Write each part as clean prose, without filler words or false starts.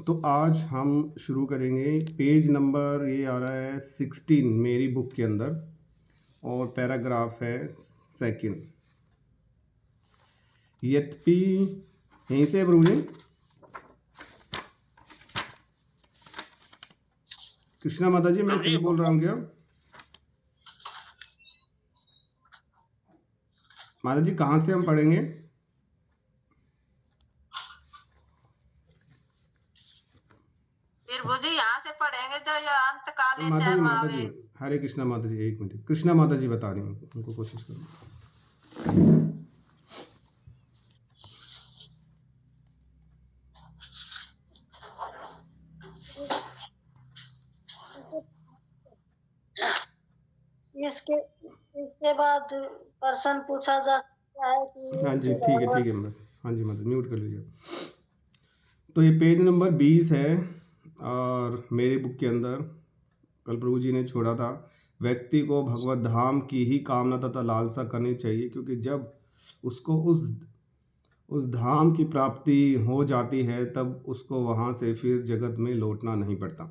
तो आज हम शुरू करेंगे पेज नंबर ये आ रहा है 16 मेरी बुक के अंदर और पैराग्राफ है सेकंड। यद्यपि यहीं से प्रभु जी कृष्णा माता जी, मैं सही बोल रहा हूँ क्या? माता जी कहाँ से हम पढ़ेंगे? प्रभु जी यहाँ से पढ़ेंगे जो ये अंत काले माता जय जी महावीर। हरे कृष्णा माता जी, एक मिनट, कृष्णा माता जी बता रही हूँ, उनको कोशिश करो। इसके बाद प्रश्न पूछा जा सकता है कि हाँ जी, ठीक है बस। हाँ जी माता, म्यूट कर लीजिए। तो ये पेज नंबर 20 है और मेरी बुक के अंदर कल प्रभु जी ने छोड़ा था, व्यक्ति को भगवत धाम की ही कामना तथा लालसा करनी चाहिए, क्योंकि जब उसको उस धाम की प्राप्ति हो जाती है तब उसको वहाँ से फिर जगत में लौटना नहीं पड़ता।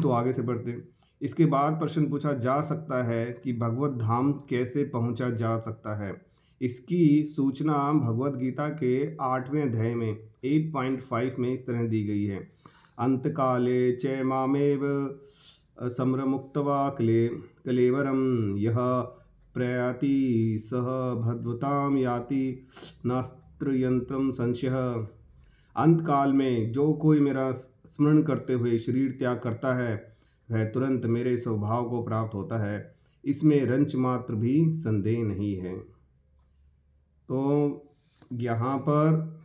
तो आगे से पढ़ते हैं। इसके बाद प्रश्न पूछा जा सकता है कि भगवत धाम कैसे पहुँचा जा सकता है। इसकी सूचना भगवत गीता के 8वें अध्याय में 8.5 में इस तरह दी गई है। अंतकाले च मामेव सम्रमुक्त्वा कलेवरम यह प्रयाति सह भद्वताम याति नास्त्र यंत्रम संशय। अंतकाल में जो कोई मेरा स्मरण करते हुए शरीर त्याग करता है वह तुरंत मेरे स्वभाव को प्राप्त होता है, इसमें रंच मात्र भी संदेह नहीं है। तो यहाँ पर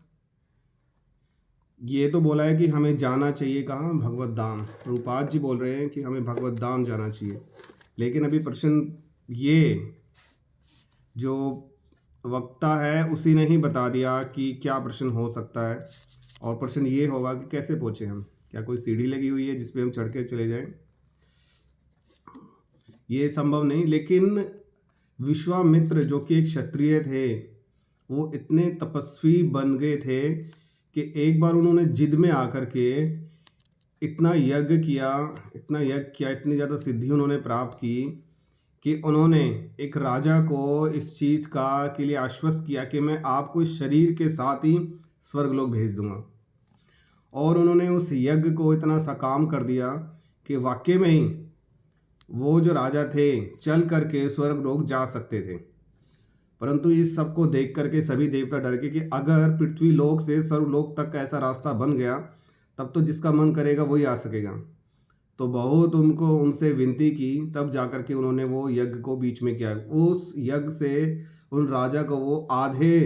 ये तो बोला है कि हमें जाना चाहिए कहाँ? भगवत धाम। रूपाद जी बोल रहे हैं कि हमें भगवत धाम जाना चाहिए, लेकिन अभी प्रश्न ये जो वक्ता है उसी ने ही बता दिया कि क्या प्रश्न हो सकता है, और प्रश्न ये होगा कि कैसे पहुँचे हम। क्या कोई सीढ़ी लगी हुई है जिसपे हम चढ़ के चले जाएं? ये संभव नहीं। लेकिन विश्वामित्र जो कि एक क्षत्रिय थे, वो इतने तपस्वी बन गए थे कि एक बार उन्होंने जिद में आकर के इतना यज्ञ किया, इतनी ज़्यादा सिद्धि उन्होंने प्राप्त की कि उन्होंने एक राजा को इस चीज़ का के लिए आश्वस्त किया कि मैं आपको इस शरीर के साथ ही स्वर्गलोक भेज दूंगा। और उन्होंने उस यज्ञ को इतना सकाम कर दिया कि वाकई में ही वो जो राजा थे चल करके स्वर्गलोक जा सकते थे। परंतु इस सब को देख करके सभी देवता डर गए कि अगर पृथ्वी लोक से स्वर्गलोक तक का ऐसा रास्ता बन गया तब तो जिसका मन करेगा वही आ सकेगा। तो बहुत उनको उनसे विनती की, तब जाकर के उन्होंने वो यज्ञ को बीच में किया। उस यज्ञ से उन राजा को वो आधे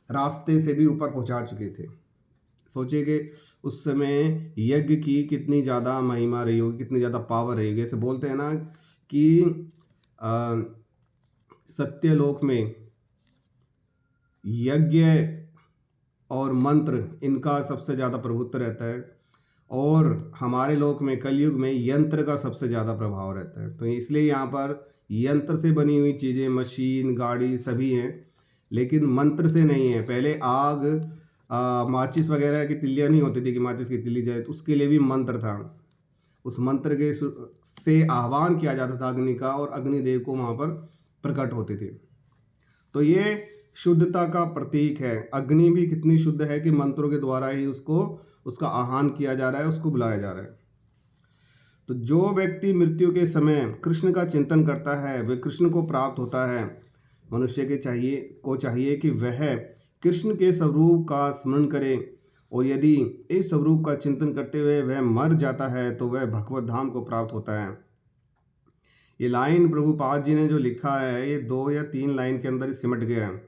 रास्ते से भी ऊपर पहुंचा चुके थे। सोचिए कि उस समय यज्ञ की कितनी ज़्यादा महिमा रही होगी, कितनी ज़्यादा पावर रही होगी। ऐसे बोलते हैं ना कि सत्यलोक में यज्ञ और मंत्र इनका सबसे ज़्यादा प्रभुत्व रहता है, और हमारे लोक में कलयुग में यंत्र का सबसे ज़्यादा प्रभाव रहता है। तो इसलिए यहाँ पर यंत्र से बनी हुई चीज़ें, मशीन, गाड़ी सभी हैं, लेकिन मंत्र से नहीं है। पहले आग, माचिस वगैरह की तिल्लियाँ नहीं होती थी कि माचिस की तिल्ली जाए, तो उसके लिए भी मंत्र था। उस मंत्र के से आह्वान किया जाता था अग्नि का, और अग्निदेव को वहाँ पर प्रकट होते थे। तो ये शुद्धता का प्रतीक है। अग्नि भी कितनी शुद्ध है कि मंत्रों के द्वारा ही उसका आह्वान किया जा रहा है, उसको बुलाया जा रहा है। तो जो व्यक्ति मृत्यु के समय कृष्ण का चिंतन करता है वह कृष्ण को प्राप्त होता है। मनुष्य के चाहिए कि वह कृष्ण के स्वरूप का स्मरण करे, और यदि इस स्वरूप का चिंतन करते हुए वह मर जाता है तो वह भगवत धाम को प्राप्त होता है। ये लाइन प्रभुपाद जी ने जो लिखा है ये 2 या 3 लाइन के अंदर ही सिमट गया है,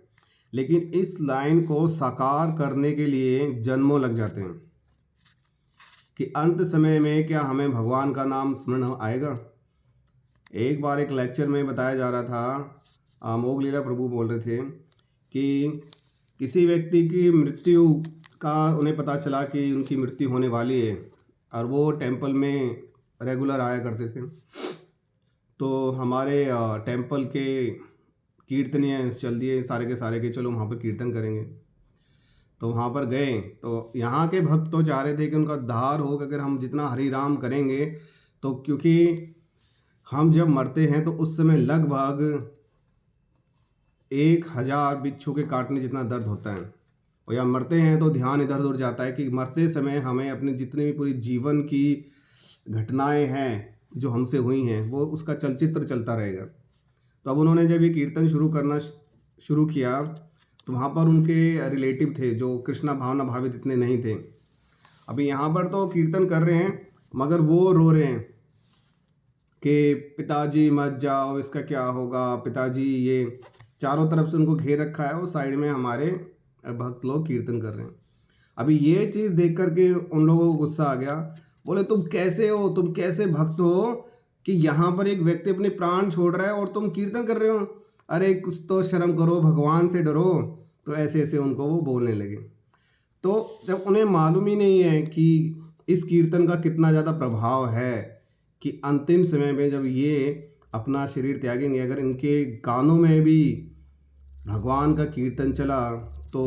लेकिन इस लाइन को साकार करने के लिए जन्मों लग जाते हैं कि अंत समय में क्या हमें भगवान का नाम स्मरण आएगा। एक बार एक लेक्चर में बताया जा रहा था, अमोघ लीला प्रभु बोल रहे थे कि किसी व्यक्ति की मृत्यु का उन्हें पता चला कि उनकी मृत्यु होने वाली है, और वो टेंपल में रेगुलर आया करते थे। तो हमारे टेंपल के कीर्तनिया चल दिए सारे के सारे कि चलो वहाँ पर कीर्तन करेंगे। तो वहाँ पर गए तो यहाँ के भक्त तो चाह रहे थे कि उनका उद्धार हो, कि अगर हम जितना हरि राम करेंगे तो, क्योंकि हम जब मरते हैं तो उस समय लगभग 1000 बिच्छू के काटने जितना दर्द होता है, और या मरते हैं तो ध्यान इधर उधर जाता है कि मरते समय हमें अपने जितने भी पूरी जीवन की घटनाएं हैं जो हमसे हुई हैं वो उसका चलचित्र चलता रहेगा। तो अब उन्होंने जब ये कीर्तन शुरू किया तो वहाँ पर उनके रिलेटिव थे जो कृष्णा भावना भावित इतने नहीं थे। अभी यहाँ पर तो कीर्तन कर रहे हैं मगर वो रो रहे हैं कि पिताजी मत जाओ, इसका क्या होगा पिताजी, ये चारों तरफ से उनको घेर रखा है, वो साइड में हमारे भक्त लोग कीर्तन कर रहे हैं। अभी ये चीज़ देख करके उन लोगों को गुस्सा आ गया, बोले तुम कैसे हो, तुम कैसे भक्त हो कि यहाँ पर एक व्यक्ति अपने प्राण छोड़ रहा है और तुम कीर्तन कर रहे हो, अरे कुछ तो शर्म करो, भगवान से डरो। तो ऐसे ऐसे उनको वो बोलने लगे। तो जब उन्हें मालूम ही नहीं है कि इस कीर्तन का कितना ज़्यादा प्रभाव है, कि अंतिम समय में जब ये अपना शरीर त्यागेंगे, अगर इनके कानों में भी भगवान का कीर्तन चला तो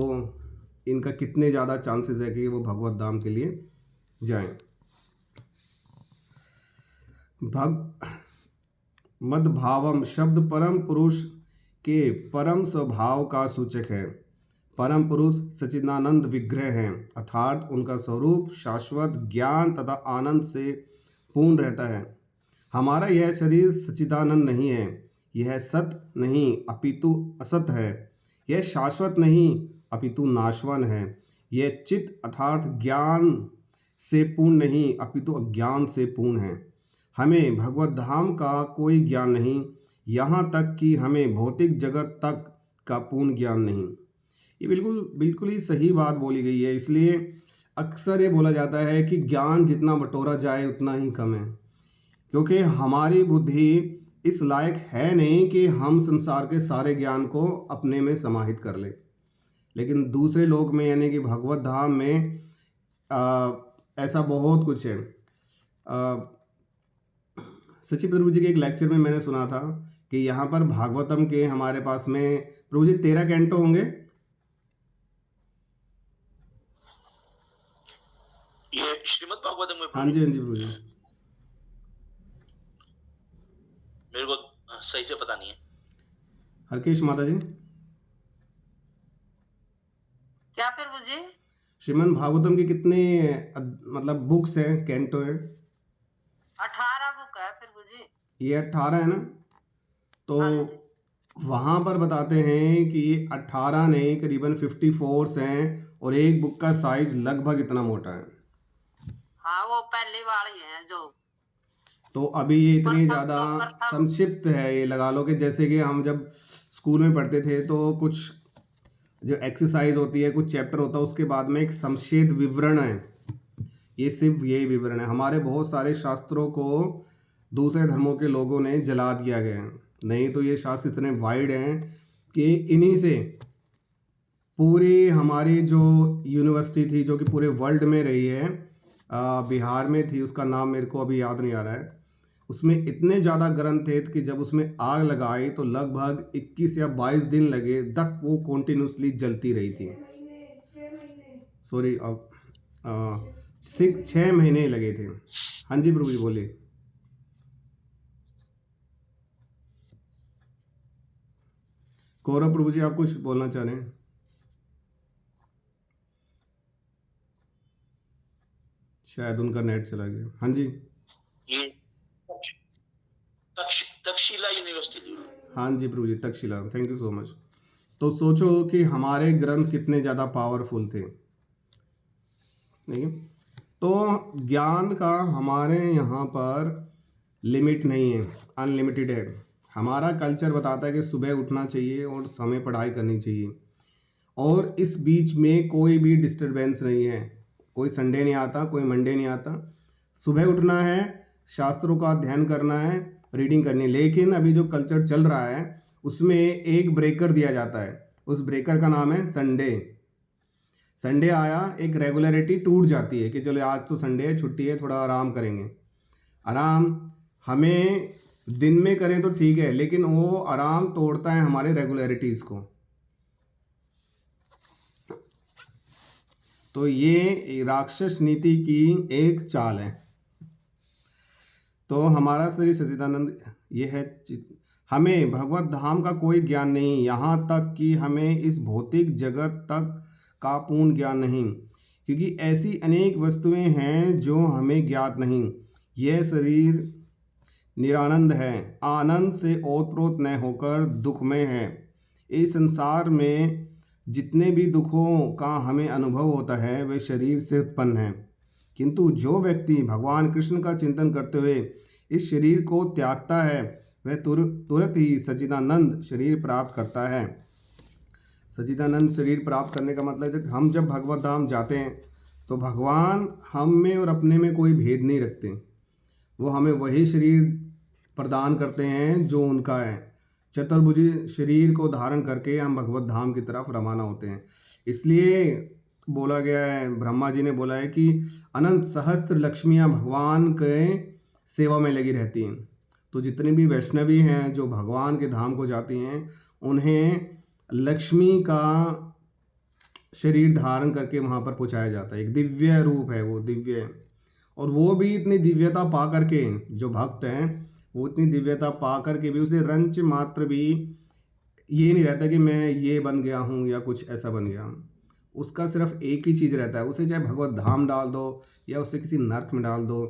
इनका कितने ज़्यादा चांसेस है कि वो भगवत धाम के लिए जाएं। मद्भावम शब्द परम पुरुष के परम स्वभाव का सूचक है। परम पुरुष सच्चिदानंद विग्रह हैं, अर्थात उनका स्वरूप शाश्वत ज्ञान तथा आनंद से पूर्ण रहता है। हमारा यह शरीर सच्चिदानंद नहीं है, यह सत नहीं अपितु असत है, यह शाश्वत नहीं अपितु नाशवान है, यह चित्त अर्थात ज्ञान से पूर्ण नहीं अपितु अज्ञान से पूर्ण है। हमें भगवत धाम का कोई ज्ञान नहीं, यहाँ तक कि हमें भौतिक जगत तक का पूर्ण ज्ञान नहीं। ये बिल्कुल ही सही बात बोली गई है। इसलिए अक्सर ये बोला जाता है कि ज्ञान जितना बटोरा जाए उतना ही कम है, क्योंकि हमारी बुद्धि इस लायक है नहीं कि हम संसार के सारे ज्ञान को अपने में समाहित कर लें। लेकिन दूसरे लोक में यानी कि भगवत धाम में ऐसा बहुत कुछ है। सचिव प्रभु जी के एक लेक्चर में मैंने सुना था कि यहाँ पर भागवतम के हमारे पास में प्रभु जी 13 कैंटो होंगे। ये श्रीमद् भागवतम में? हाँ जी प्रभु जी, मेरे को सही से पता नहीं है। हरकेश माता जी, क्या प्रभु जी? श्रीमद् भागवतम के कितने मतलब बुक्स हैं, कैंटो है? 18 बुक है प्रभु जी। ये 18 है ना? तो वहाँ पर बताते हैं कि ये 18 नहीं करीबन 54 हैं, और एक बुक का साइज लगभग इतना मोटा है। हाँ वो पहले वाली है जो। तो अभी ये इतनी ज़्यादा संक्षिप्त है, ये लगा लो कि जैसे कि हम जब स्कूल में पढ़ते थे तो कुछ जो एक्सरसाइज होती है, कुछ चैप्टर होता है, उसके बाद में एक संक्षिप्त विवरण है। ये सिर्फ ये विवरण है। हमारे बहुत सारे शास्त्रों को दूसरे धर्मों के लोगों ने जला दिया गया है, नहीं तो ये शास्त्र इतने वाइड हैं कि इन्हीं से पूरी हमारी जो यूनिवर्सिटी थी जो कि पूरे वर्ल्ड में रही है, बिहार में थी, उसका नाम मेरे को अभी याद नहीं आ रहा है, उसमें इतने ज़्यादा ग्रंथ थे कि जब उसमें आग लगाई तो लगभग 21 या 22 दिन लगे तक वो कॉन्टिन्यूसली जलती रही थी। सॉरी, 6 महीने लगे थे। हाँ जी प्रभु जी बोलिए। गौरव प्रभु जी, आप कुछ बोलना चाह रहे हैं? शायद उनका नेट चला गया। हाँ जी, ये तक्षशिला यूनिवर्सिटी। हाँ जी प्रभु जी, Takshashila, thank you so much. तो सोचो कि हमारे ग्रंथ कितने ज़्यादा पावरफुल थे, नहीं? तो ज्ञान का हमारे यहाँ पर लिमिट नहीं है, अनलिमिटेड है। हमारा कल्चर बताता है कि सुबह उठना चाहिए और समय पढ़ाई करनी चाहिए, और इस बीच में कोई भी डिस्टरबेंस नहीं है। कोई संडे नहीं आता, कोई मंडे नहीं आता। सुबह उठना है, शास्त्रों का अध्ययन करना है, रीडिंग करनी है। लेकिन अभी जो कल्चर चल रहा है उसमें एक ब्रेकर दिया जाता है, उस ब्रेकर का नाम है संडे। संडे आया, एक रेगुलरिटी टूट जाती है कि चलो आज तो संडे है, छुट्टी है, थोड़ा आराम करेंगे। आराम हमें दिन में करें तो ठीक है, लेकिन वो आराम तोड़ता है हमारे रेगुलरिटीज़ को। तो ये राक्षस नीति की एक चाल है। तो हमारा श्री सच्चिदानंद ये है, हमें भगवत धाम का कोई ज्ञान नहीं, यहाँ तक कि हमें इस भौतिक जगत तक का पूर्ण ज्ञान नहीं, क्योंकि ऐसी अनेक वस्तुएं हैं जो हमें ज्ञात नहीं। यह शरीर निरानंद है, आनंद से ओतप्रोत न होकर दुखमय है। इस संसार में जितने भी दुखों का हमें अनुभव होता है वे शरीर से उत्पन्न है, किंतु जो व्यक्ति भगवान कृष्ण का चिंतन करते हुए इस शरीर को त्यागता है वह तुरंत ही सच्चिदानंद शरीर प्राप्त करता है। सच्चिदानंद शरीर प्राप्त करने का मतलब है हम जब भगवत धाम जाते हैं तो भगवान हम में और अपने में कोई भेद नहीं रखते, वो हमें वही शरीर प्रदान करते हैं जो उनका है। चतुर्भुजी शरीर को धारण करके हम भगवत धाम की तरफ रवाना होते हैं। इसलिए बोला गया है, ब्रह्मा जी ने बोला है कि अनंत सहस्त्र लक्ष्मियां भगवान के सेवा में लगी रहती हैं। तो जितने भी वैष्णवी हैं जो भगवान के धाम को जाती हैं उन्हें लक्ष्मी का शरीर धारण करके वहाँ पर पहुँचाया जाता है। एक दिव्य रूप है, वो दिव्य है। और वो भी इतनी दिव्यता पा करके, जो भक्त हैं वो इतनी दिव्यता पा करके भी उसे रंच मात्र भी ये नहीं रहता कि मैं ये बन गया हूँ या कुछ ऐसा बन गया हूँ। उसका सिर्फ एक ही चीज़ रहता है, उसे चाहे भगवत धाम डाल दो या उसे किसी नर्क में डाल दो,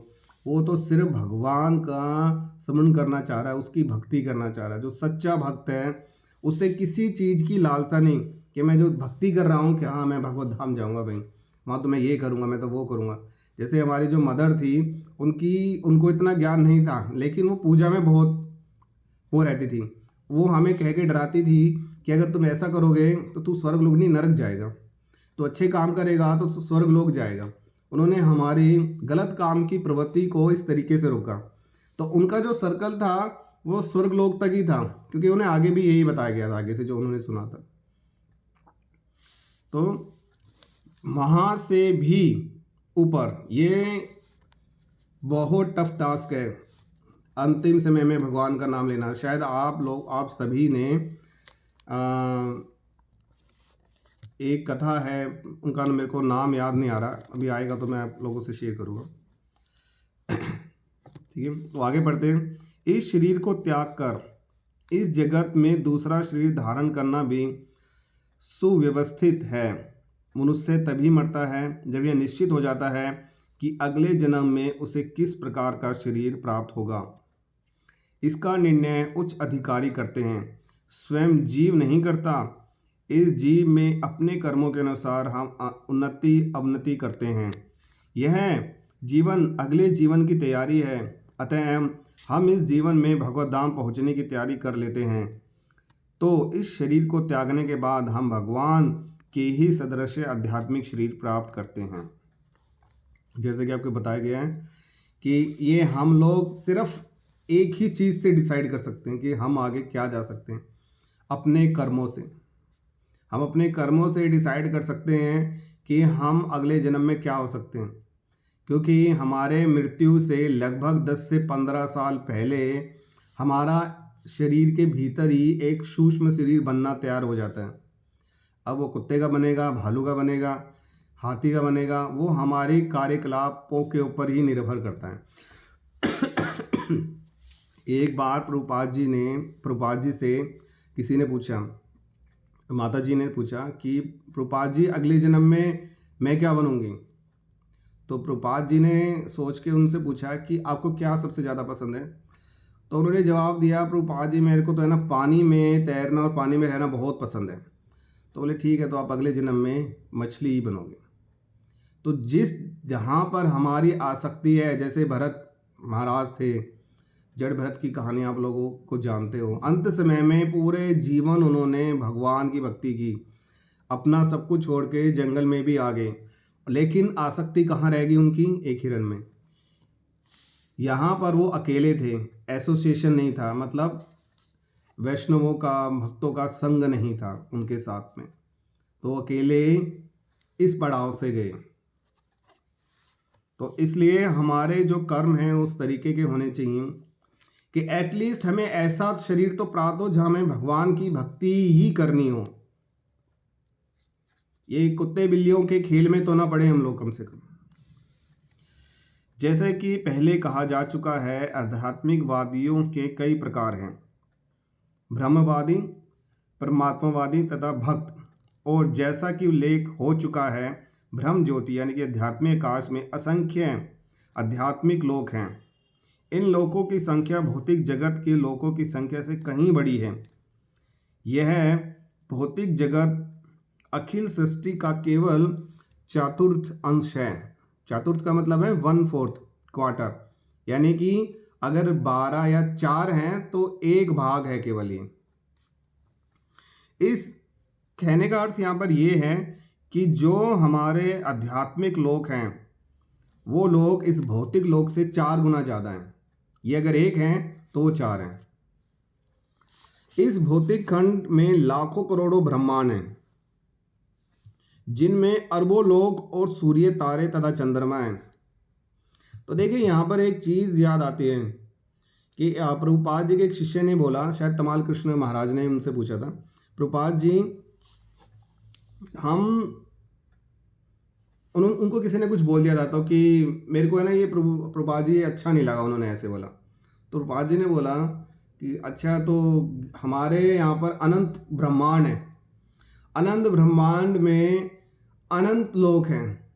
वो तो सिर्फ भगवान का स्मरण करना चाह रहा है, उसकी भक्ति करना चाह रहा है। जो सच्चा भक्त है उसे किसी चीज़ की लालसा नहीं कि मैं जो भक्ति कर रहा हूँ कि हाँ मैं भगवत धाम जाऊँगा भाई, वहाँ तो मैं ये करूँगा, मैं तो वो करूँगा। जैसे हमारी जो मदर थी उनको इतना ज्ञान नहीं था, लेकिन वो पूजा में बहुत वो रहती थी। वो हमें कह के डराती थी कि अगर तुम ऐसा करोगे तो तू स्वर्ग लोक नहीं नरक जाएगा, तो अच्छे काम करेगा तो स्वर्ग लोक जाएगा। उन्होंने हमारी गलत काम की प्रवृत्ति को इस तरीके से रोका। तो उनका जो सर्कल था वो स्वर्ग लोक तक ही था, क्योंकि उन्हें आगे भी यही बताया गया था, आगे से जो उन्होंने सुना था। तो वहाँ से भी ऊपर ये बहुत टफ टास्क है अंतिम समय में भगवान का नाम लेना। शायद आप सभी ने एक कथा है, उनका मेरे को नाम याद नहीं आ रहा, अभी आएगा तो मैं आप लोगों से शेयर करूँगा। ठीक है, तो आगे बढ़ते हैं। इस शरीर को त्याग कर इस जगत में दूसरा शरीर धारण करना भी सुव्यवस्थित है। मनुष्य तभी मरता है जब यह निश्चित हो जाता है कि अगले जन्म में उसे किस प्रकार का शरीर प्राप्त होगा। इसका निर्णय उच्च अधिकारी करते हैं, स्वयं जीव नहीं करता। इस जीव में अपने कर्मों के अनुसार हम उन्नति अवनति करते हैं। यह जीवन अगले जीवन की तैयारी है, अतः हम इस जीवन में भगवत धाम पहुँचने की तैयारी कर लेते हैं। तो इस शरीर को त्यागने के बाद हम भगवान के ही सदृश आध्यात्मिक शरीर प्राप्त करते हैं। जैसे कि आपको बताया गया है कि ये हम लोग सिर्फ एक ही चीज़ से डिसाइड कर सकते हैं कि हम आगे क्या जा सकते हैं, अपने कर्मों से। हम अपने कर्मों से डिसाइड कर सकते हैं कि हम अगले जन्म में क्या हो सकते हैं, क्योंकि हमारे मृत्यु से लगभग 10 से 15 साल पहले हमारा शरीर के भीतर ही एक सूक्ष्म शरीर बनना तैयार हो जाता है। अब वो कुत्ते का बनेगा, भालू का बनेगा, हाथी का बनेगा, वो हमारी कार्यकलापों के ऊपर ही निर्भर करता है। एक बार प्रभुपाद जी से किसी ने पूछा, माता जी ने पूछा कि प्रभुपाद जी अगले जन्म में मैं क्या बनूंगी। तो प्रभुपाद जी ने सोच के उनसे पूछा कि आपको क्या सबसे ज़्यादा पसंद है। तो उन्होंने जवाब दिया, प्रभुपाद जी मेरे को तो है ना पानी में तैरना और पानी में रहना बहुत पसंद है। तो बोले ठीक है, तो आप अगले जन्म में मछली ही बनोगे। तो जहाँ पर हमारी आसक्ति है, जैसे भरत महाराज थे, जड़ भरत की कहानी आप लोगों को जानते हो। अंत समय में पूरे जीवन उन्होंने भगवान की भक्ति की, अपना सब कुछ छोड़ के जंगल में भी आ गए, लेकिन आसक्ति कहाँ रहेगी उनकी? एक हिरण में। यहाँ पर वो अकेले थे, एसोसिएशन नहीं था, मतलब वैष्णवों का, भक्तों का संग नहीं था उनके साथ में, तो अकेले इस पड़ाव से गए। तो इसलिए हमारे जो कर्म हैं उस तरीके के होने चाहिए कि एटलीस्ट हमें ऐसा शरीर तो प्राप्त हो जहाँ हमें भगवान की भक्ति ही करनी हो। ये कुत्ते बिल्लियों के खेल में तो ना पड़े हम लोग कम से कम। जैसे कि पहले कहा जा चुका है, आध्यात्मिकवादियों के कई प्रकार हैं, ब्रह्मवादी, परमात्मावादी तथा भक्त। और जैसा कि उल्लेख हो चुका है, ब्रह्म ज्योति यानी कि आध्यात्मिक आकाश में असंख्य आध्यात्मिक लोक हैं। इन लोकों की संख्या भौतिक जगत के लोकों की संख्या से कहीं बड़ी है। यह भौतिक जगत अखिल सृष्टि का केवल चतुर्थ अंश है। चतुर्थ का मतलब है 1/4 क्वार्टर, यानी कि अगर 12 या 4 हैं तो 1 भाग है केवल ये। इस कहने का अर्थ यहाँ पर ये है कि जो हमारे आध्यात्मिक लोक हैं वो लोग इस भौतिक लोक से 4 गुना ज़्यादा हैं। ये अगर 1 हैं तो वो 4 हैं। इस भौतिक खंड में लाखों करोड़ों ब्रह्मांड हैं, जिनमें अरबों लोक और सूर्य, तारे तथा चंद्रमा हैं। तो देखिए यहाँ पर एक चीज़ याद आती है कि प्रभुपाद जी के एक शिष्य ने बोला, शायद तमाल कृष्ण महाराज ने उनसे पूछा था, प्रभुपाद जी उनको किसी ने कुछ बोल दिया था तो कि मेरे को है ना ये प्रभुपाद जी अच्छा नहीं लगा, उन्होंने ऐसे बोला। तो प्रभुपाद जी ने बोला कि अच्छा तो हमारे यहाँ पर अनंत ब्रह्मांड है, अनंत ब्रह्मांड में अनंत लोक हैं,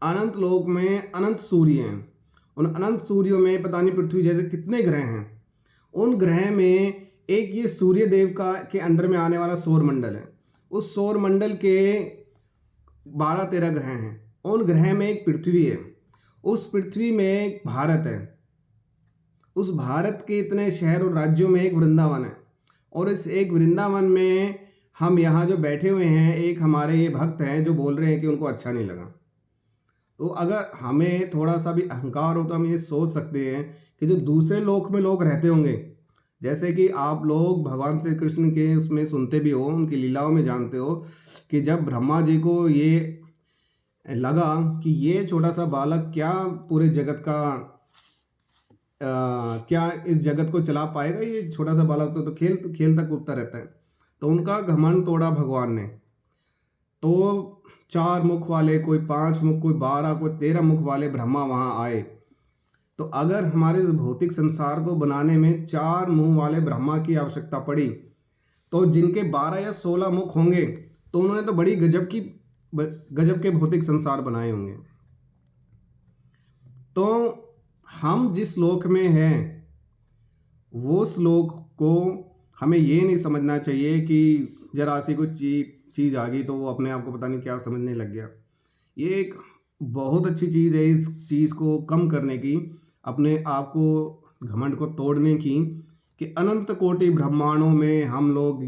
अनंत लोक में अनंत सूर्य हैं, उन अनंत सूर्यों में पता नहीं पृथ्वी जैसे कितने ग्रह हैं। उन ग्रह में एक ये सूर्य देव के अंडर में आने वाला सौर मंडल है। उस सौर मंडल के 12-13 ग्रह हैं। उन ग्रह में एक पृथ्वी है, उस पृथ्वी में एक भारत है, उस भारत के इतने शहर और राज्यों में एक वृंदावन है। और इस एक वृंदावन में हम यहाँ जो बैठे हुए हैं, एक हमारे ये भक्त हैं जो बोल रहे हैं कि उनको अच्छा नहीं लगा। तो अगर हमें थोड़ा सा भी अहंकार हो तो हम ये सोच सकते हैं कि जो दूसरे लोक में लोग रहते होंगे, जैसे कि आप लोग भगवान श्री कृष्ण के उसमें सुनते भी हो, उनकी लीलाओं में जानते हो कि जब ब्रह्मा जी को ये लगा कि ये छोटा सा बालक क्या पूरे जगत का क्या इस जगत को चला पाएगा, ये छोटा सा बालक तो खेलता कूदता रहता है। तो उनका घमंड तोड़ा भगवान ने। तो 4 मुख वाले, कोई 5 मुख, कोई 12, कोई 13 मुख वाले ब्रह्मा वहाँ आए। तो अगर हमारे इस भौतिक संसार को बनाने में 4 मुंह वाले ब्रह्मा की आवश्यकता पड़ी, तो जिनके 12 या 16 मुख होंगे तो उन्होंने तो बड़ी गजब के भौतिक संसार बनाए होंगे। तो हम जिस लोक में हैं वो श्लोक को हमें ये नहीं समझना चाहिए कि जरा सी कुछ चीज़ आ गई तो वो अपने आप को पता नहीं क्या समझने लग गया। ये एक बहुत अच्छी चीज़ है इस चीज़ को कम करने की, अपने आप को घमंड को तोड़ने की, कि अनंत कोटि ब्रह्मांडों में हम लोग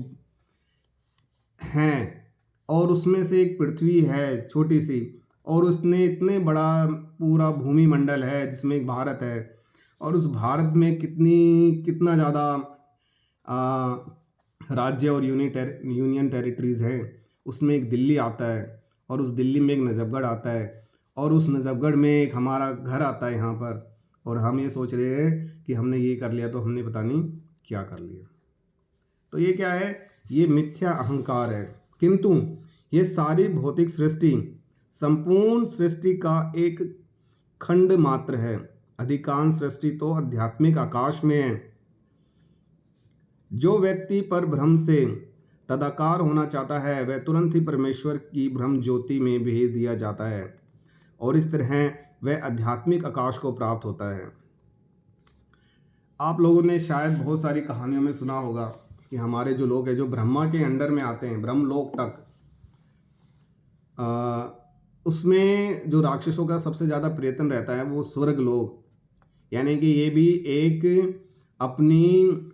हैं और उसमें से एक पृथ्वी है छोटी सी, और उसने इतने बड़ा पूरा भूमि मंडल है जिसमें एक भारत है, और उस भारत में कितना ज़्यादा राज्य और यूनियन टेरिटरीज़ हैं। उसमें एक दिल्ली आता है और उस दिल्ली में एक नजफगढ़ आता है और उस नजफगढ़ में एक हमारा घर आता है यहाँ पर, और हम ये सोच रहे हैं कि हमने ये कर लिया तो हमने पता नहीं क्या कर लिया। तो ये क्या है? ये मिथ्या अहंकार है। किंतु ये सारी भौतिक सृष्टि संपूर्ण सृष्टि का एक खंड मात्र है। अधिकांश सृष्टि तो आध्यात्मिक आकाश में है। जो व्यक्ति पर भ्रम से तदाकार होना चाहता है वह तुरंत ही परमेश्वर की ब्रह्म ज्योति में भेज दिया जाता है और इस तरह वह आध्यात्मिक आकाश को प्राप्त होता है। आप लोगों ने शायद बहुत सारी कहानियों में सुना होगा कि हमारे जो लोग हैं जो ब्रह्मा के अंडर में आते हैं, ब्रह्मलोक तक, उसमें जो राक्षसों का सबसे ज़्यादा प्रयत्न रहता है वो स्वर्ग लोक, यानी कि ये भी एक अपनी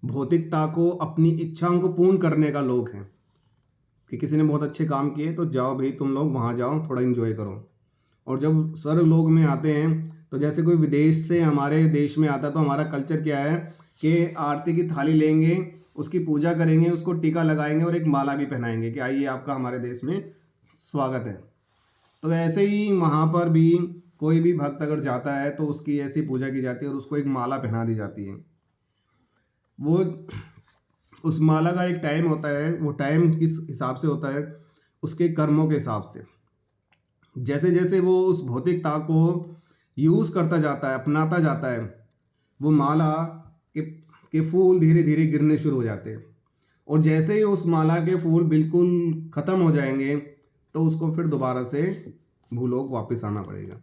भौतिकता को, अपनी इच्छाओं को पूर्ण करने का लोक है कि किसी ने बहुत अच्छे काम किए तो जाओ भाई तुम लोग वहाँ जाओ, थोड़ा एंजॉय करो। और जब स्वर्ग लोक में आते हैं तो जैसे कोई विदेश से हमारे देश में आता है तो हमारा कल्चर क्या है कि आरती की थाली लेंगे, उसकी पूजा करेंगे, उसको टीका लगाएंगे और एक माला भी पहनाएंगे कि आइए आपका हमारे देश में स्वागत है। तो वैसे ही वहाँ पर भी कोई भी भक्त अगर जाता है तो उसकी ऐसी पूजा की जाती है और उसको एक माला पहना दी जाती है। वो उस माला का एक टाइम होता है, वो टाइम किस हिसाब से होता है, उसके कर्मों के हिसाब से। जैसे जैसे वो उस भौतिकता को यूज़ करता जाता है, अपनाता जाता है, वो माला के फूल धीरे धीरे गिरने शुरू हो जाते हैं। और जैसे ही उस माला के फूल बिल्कुल ख़त्म हो जाएंगे तो उसको फिर दोबारा से भूलोक वापस आना पड़ेगा।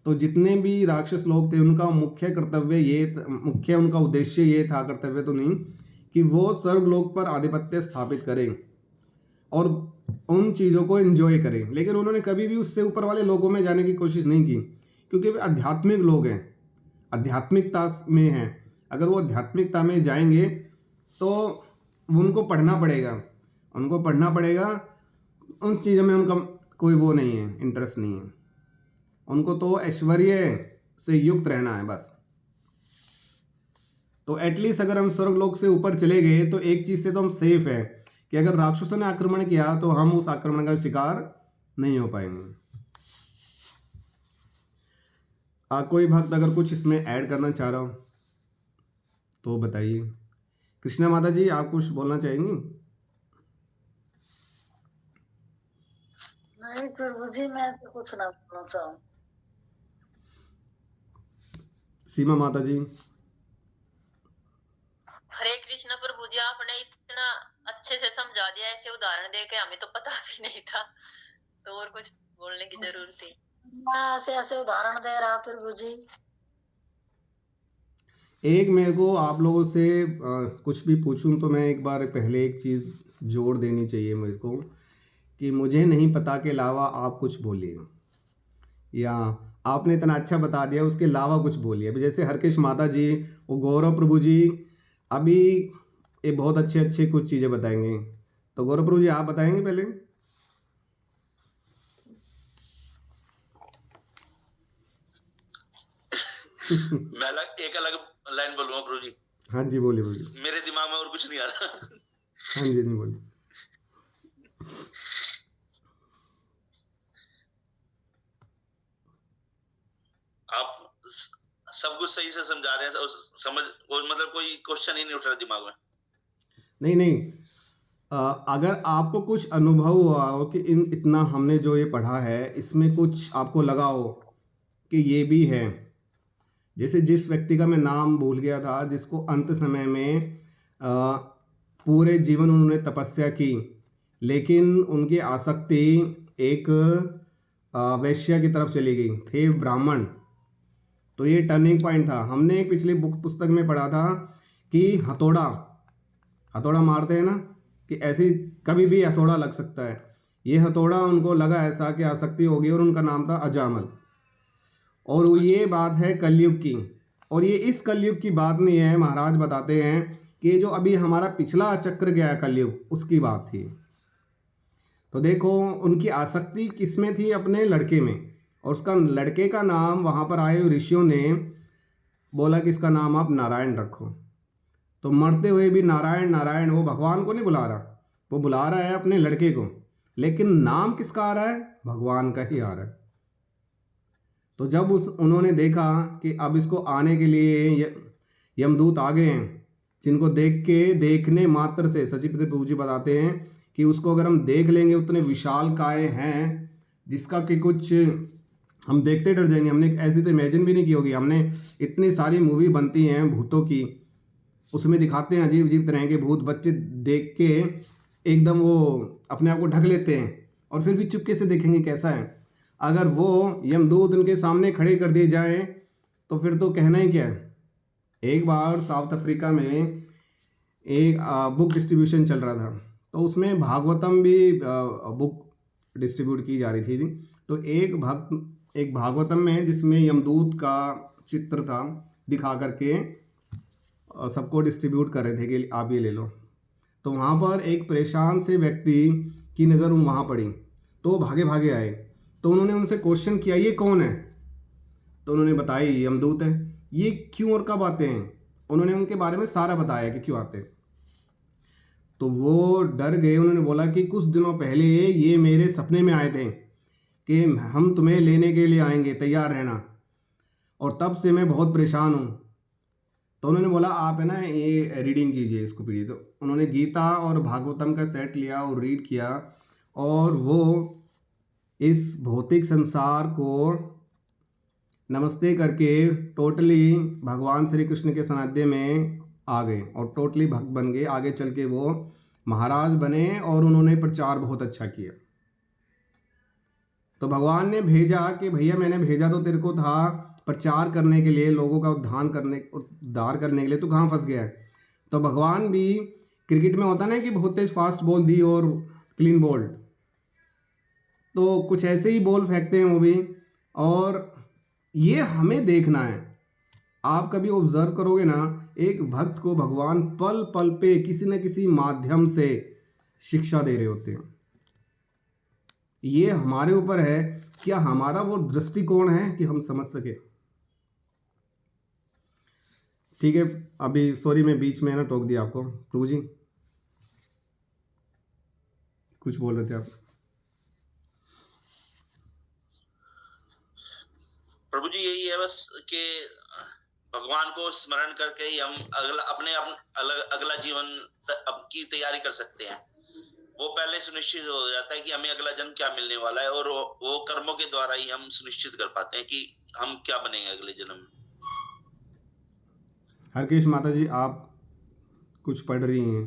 तो जितने भी राक्षस लोग थे उनका मुख्य कर्तव्य मुख्य उनका उद्देश्य ये था, कर्तव्य तो नहीं, कि वो स्वर्गलोक पर आधिपत्य स्थापित करें और उन चीज़ों को एंजॉय करें। लेकिन उन्होंने कभी भी उससे ऊपर वाले लोगों में जाने की कोशिश नहीं की, क्योंकि वे आध्यात्मिक लोग हैं, आध्यात्मिकता में हैं। अगर वो आध्यात्मिकता में जाएंगे तो उनको पढ़ना पड़ेगा, उन चीज़ों में उनका कोई वो नहीं है, इंटरेस्ट नहीं है। उनको तो ऐश्वर्य से युक्त रहना है बस। तो एटलीस्ट अगर हम स्वर्गलोक से ऊपर चले गए तो एक चीज़ से तो हम सेफ है कि अगर राक्षसों ने आक्रमण किया तो हम उस आक्रमण का शिकार नहीं हो पाएंगे। कोई भक्त अगर कुछ इसमें ऐड करना चाह रहा हो तो बताइए। कृष्णा माता जी, आप कुछ बोलना चाहेंगी? नहीं प्रभु जी, मैं तो कुछ ना बोलना चाहूँ। सीमा माता जी। हरे कृष्ण प्रभु जी, आपने इतना अच्छे से समझा दिया, ऐसे उदाहरण दे के हमें तो पता भी नहीं था, तो और कुछ बोलने की जरूरत थी? ऐसे ऐसे उदाहरण दे रहा प्रभु जी। एक मेरे को आप लोगों से कुछ भी पूछूं तो मैं एक बार पहले एक चीज़ जोड़ देनी चाहिए मेरे को, कि मुझे नहीं पता के अलावा आप कुछ बोलिए, या आपने इतना अच्छा बता दिया उसके अलावा कुछ बोलिए। अभी जैसे हरकेश माता जी, वो गौरव प्रभु जी अभी ये बहुत अच्छे अच्छे कुछ चीज़ें बताएंगे, तो गौरव प्रभु जी आप बताएंगे पहले? मैं एक अलग लाइन बोलूंगा प्रभु जी। हाँ जी बोलिए बोलिए। मेरे दिमाग में और कुछ नहीं आ रहा। हाँ जी नहीं बोलिए। आप सब कुछ सही से समझा रहे हैं, समझ मतलब कोई क्वेश्चन ही नहीं उठ रहा दिमाग में। नहीं, अगर आपको कुछ अनुभव हुआ हो कि इतना हमने जो ये पढ़ा है इसमें कुछ आपको लगा हो कि ये भी है, जैसे जिस व्यक्ति का मैं नाम भूल गया था, जिसको अंत समय में पूरे जीवन उन्होंने तपस्या की, लेकिन उनकी आसक्ति एक वैश्या की तरफ चली गई, थे ब्राह्मण। तो ये टर्निंग पॉइंट था। हमने एक पिछली पुस्तक में पढ़ा था कि हथौड़ा मारते हैं ना, कि ऐसे कभी भी हथौड़ा लग सकता है। ये हथौड़ा उनको लगा ऐसा कि आसक्ति होगी, और उनका नाम था अजामल। और ये बात है कलयुग की, और ये इस कलयुग की बात नहीं है। महाराज बताते हैं कि जो अभी हमारा पिछला चक्र गया कलयुग, उसकी बात थी। तो देखो उनकी आसक्ति किसमें थी? अपने लड़के में। और उसका लड़के का नाम वहाँ पर आए ऋषियों ने बोला कि इसका नाम आप नारायण रखो। तो मरते हुए भी नारायण नारायण, वो भगवान को नहीं बुला रहा, वो बुला रहा है अपने लड़के को, लेकिन नाम किसका आ रहा है? भगवान का ही आ रहा है। तो जब उन्होंने देखा कि अब इसको आने के लिए यमदूत आ गए हैं, जिनको देखने मात्र से सचिव प्रभु जी बताते हैं कि उसको अगर हम देख लेंगे, उतने विशाल काय हैं जिसका कि कुछ हम देखते डर जाएंगे। हमने ऐसी तो इमेजिन भी नहीं की होगी। हमने इतनी सारी मूवी बनती हैं भूतों की, उसमें दिखाते हैं अजीब अजीब तरह के भूत, बच्चे देख के एकदम वो अपने आप को ढक लेते हैं, और फिर भी चुपके से देखेंगे कैसा है। अगर वो यमदूत उनके सामने खड़े कर दिए जाएं तो फिर तो कहना ही क्या है। एक बार साउथ अफ्रीका में एक बुक डिस्ट्रीब्यूशन चल रहा था, तो उसमें भागवतम भी बुक डिस्ट्रीब्यूट की जा रही थी। तो एक भागवतम में जिसमें यमदूत का चित्र था, दिखा करके सबको डिस्ट्रीब्यूट कर रहे थे कि आप ये ले लो। तो वहाँ पर एक परेशान से व्यक्ति की नज़र वहाँ पड़ी, तो भागे भागे आए। तो उन्होंने उनसे क्वेश्चन किया, ये कौन है? तो उन्होंने बताया ये यमदूत है। ये क्यों और कब आते हैं? उन्होंने उनके बारे में सारा बताया कि क्यों आते हैं। तो वो डर गए। उन्होंने बोला कि कुछ दिनों पहले ये मेरे सपने में आए थे कि हम तुम्हें लेने के लिए आएंगे, तैयार रहना, और तब से मैं बहुत परेशान हूँ। तो उन्होंने बोला आप है ना ये रीडिंग कीजिए, इसको पढ़िए। तो उन्होंने गीता और भागवतम का सेट लिया और रीड किया, और वो इस भौतिक संसार को नमस्ते करके टोटली भगवान श्री कृष्ण के सानिध्य में आ गए और टोटली भक्त बन गए। आगे चल के वो महाराज बने और उन्होंने प्रचार बहुत अच्छा किया। तो भगवान ने भेजा कि भैया मैंने भेजा तो तेरे को था प्रचार करने के लिए, लोगों का उद्धार करने के लिए, तू कहाँ फंस गया है। तो भगवान भी क्रिकेट में होता ना कि बहुत तेज फास्ट बॉल दी और क्लीन बोल्ड, तो कुछ ऐसे ही बॉल फेंकते हैं वो भी। और ये हमें देखना है। आप कभी ऑब्जर्व करोगे ना, एक भक्त को भगवान पल पल पे किसी न किसी माध्यम से शिक्षा दे रहे होते हैं। ये हमारे ऊपर है, क्या हमारा वो दृष्टिकोण है कि हम समझ सके। ठीक है, अभी सॉरी मैं बीच में ना टोक दिया आपको। प्रभु जी कुछ बोल रहे थे आप। प्रभु जी यही है बस कि भगवान को स्मरण करके ही हम अगला जीवन की तैयारी कर सकते हैं। वो पहले सुनिश्चित हो जाता है कि हमें अगला जन्म क्या मिलने वाला है, और वो कर्मों के द्वारा ही हम सुनिश्चित कर पाते हैं कि हम क्या बनेंगे अगले जन्म में। हरकेश माता जी आप कुछ पढ़ रही हैं,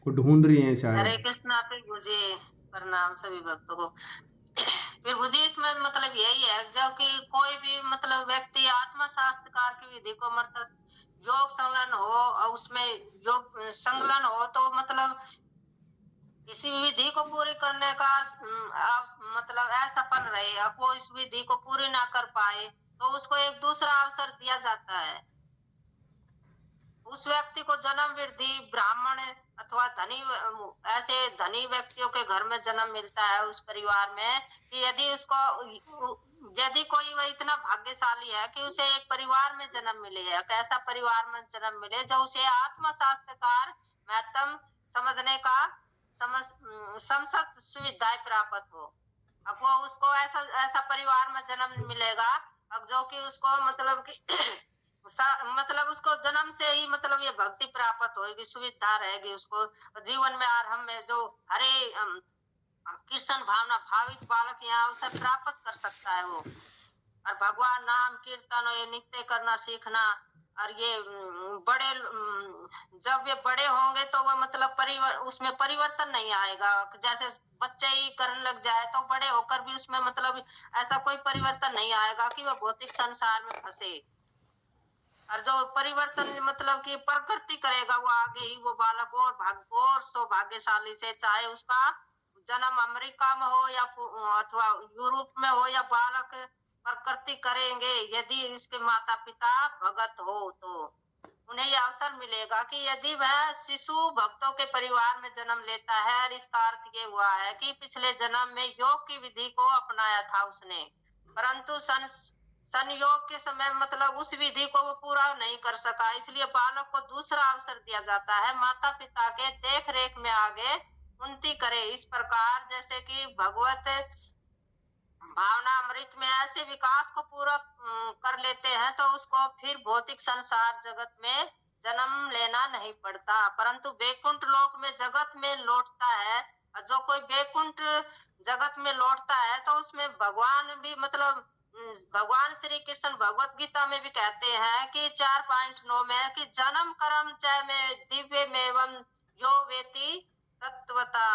कुछ ढूंढ रही हैं शायद। हरे कृष्णा प्रभु जी, प्रणाम सभी भक्तों को। प्रभु जी इसमें मतलब यही है, जब कि कोई भी मतलब व्यक्ति आत्मा शास्त्रकार की विधि को मतलब योग संलग्न हो और उसमें योग संलग्न हो, तो मतलब किसी विधि को पूरी करने का मतलब असफल रहे और वो इस विधि को पूरी ना कर पाए, तो उसको एक दूसरा अवसर दिया जाता है। उस व्यक्ति को जन्म वृद्धि ब्राह्मण अथवा धनी, ऐसे धनी व्यक्तियों के घर में जन्म मिलता है उस परिवार में, कि यदि कोई वह इतना भाग्यशाली है कि उसे एक परिवार में जन्म मिले है, ऐसा परिवार में जन्म मिले जो उसे आत्मा शास्त्रकार महत्व समझने का समस्त सुविधाएं प्राप्त हो। अब वो उसको ऐसा परिवार में जन्म मिलेगा अब जो कि उसको मतलब कि मतलब उसको जन्म से ही मतलब ये भक्ति प्राप्त होगी, सुविधा रहेगी उसको जीवन में आरंभ में, जो हरे कृष्ण भावना भावित बालक यहाँ अवसर प्राप्त कर सकता है वो। और भगवान नाम कीर्तन और ये नित्य करना सीखना, और ये जब ये बड़े होंगे तो वो मतलब उसमें परिवर्तन नहीं आएगा। जैसे बच्चे ही करने लग जाए तो बड़े होकर भी उसमें मतलब ऐसा कोई परिवर्तन नहीं आएगा कि वह भौतिक संसार में फंसे। और जो परिवर्तन मतलब कि प्रकृति करेगा वो आगे ही वो बालक और सौभाग्यशाली से, चाहे उसका जन्म अमेरिका में हो या अथवा यूरोप में हो, या बालक प्रकृति करेंगे यदि इसके माता पिता भगत हो तो उन्हें यह अवसर मिलेगा कि यदि वह शिशु भक्तों के परिवार में जन्म लेता है। और इसका अर्थ ये हुआ है कि पिछले जन्म में योग की विधि को अपनाया था उसने, परंतु संयोग के समय मतलब उस विधि को वो पूरा नहीं कर सका, इसलिए बालक को दूसरा अवसर दिया जाता है माता पिता के देख रेख में आगे उन्नति करे। इस प्रकार जैसे कि भगवत भावना अमृत में ऐसे विकास को पूरा कर लेते हैं तो उसको फिर भौतिक संसार जगत में जन्म लेना नहीं पड़ता, परंतु वैकुंठ लोक में जगत में लौटता है। जो कोई वैकुंठ जगत में लौटता है तो उसमें भगवान भी मतलब भगवान श्री कृष्ण भगवत गीता में भी कहते हैं कि 4.9 में कि जन्म कर्म च में दिव्य में यो वेति तत्वता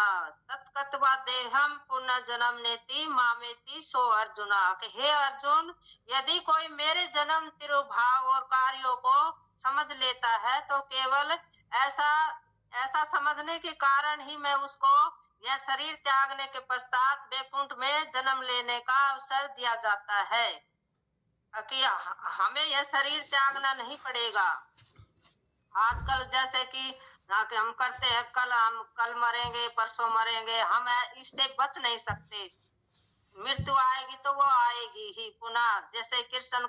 तत्कत्वा देहम पुनः जन्म नेति मामेति सो अर्जुना। हे अर्जुन, यदि कोई मेरे जन्म तिरुभाव और कार्यों को समझ लेता है तो केवल ऐसा समझने के कारण ही मैं उसको यह शरीर त्यागने के पश्चात वैकुंठ में जन्म लेने का अवसर दिया जाता है, कि हमें यह शरीर त्यागना नहीं पड़ेगा। आजकल जैसे कि हम करते हैं, कल मरेंगे परसों मरेंगे, हम इससे बच नहीं सकते। मृत्यु आएगी तो वो आएगी ही पुनः। जैसे कृष्ण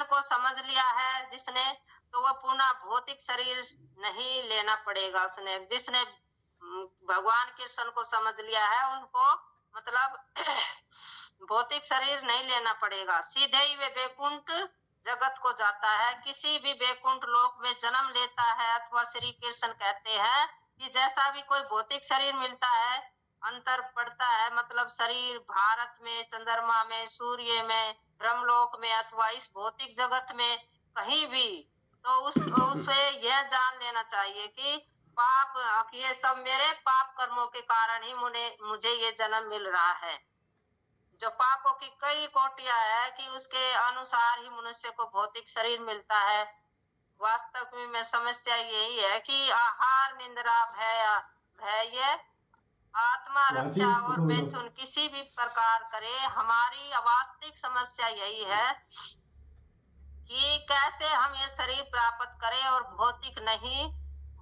को समझ लिया है जिसने, तो वह पुनः भौतिक शरीर नहीं लेना पड़ेगा उसने। जिसने भगवान कृष्ण को समझ लिया है उनको मतलब भौतिक शरीर नहीं लेना पड़ेगा, सीधे ही वे वैकुंठ जगत को जाता है। किसी भी वैकुंठ लोक में जन्म लेता है अथवा श्री कृष्ण कहते हैं कि जैसा भी कोई भौतिक शरीर मिलता है अंतर पड़ता है, मतलब शरीर भारत में, चंद्रमा में, सूर्य में, ब्रह्मलोक में अथवा इस भौतिक जगत में कहीं भी, तो उसे यह जान लेना चाहिए कि पाप, ये सब मेरे पाप कर्मों के कारण ही मुझे ये जन्म मिल रहा है। जो पापों की कई कोटियां है कि उसके अनुसार ही मनुष्य को भौतिक शरीर मिलता है। वास्तव में समस्या यही है कि आहार, निंद्रा, भय, आत्मा रक्षा और मैथुन किसी भी प्रकार करे, हमारी वास्तविक समस्या यही है कि कैसे हम ये शरीर प्राप्त करें और भौतिक नहीं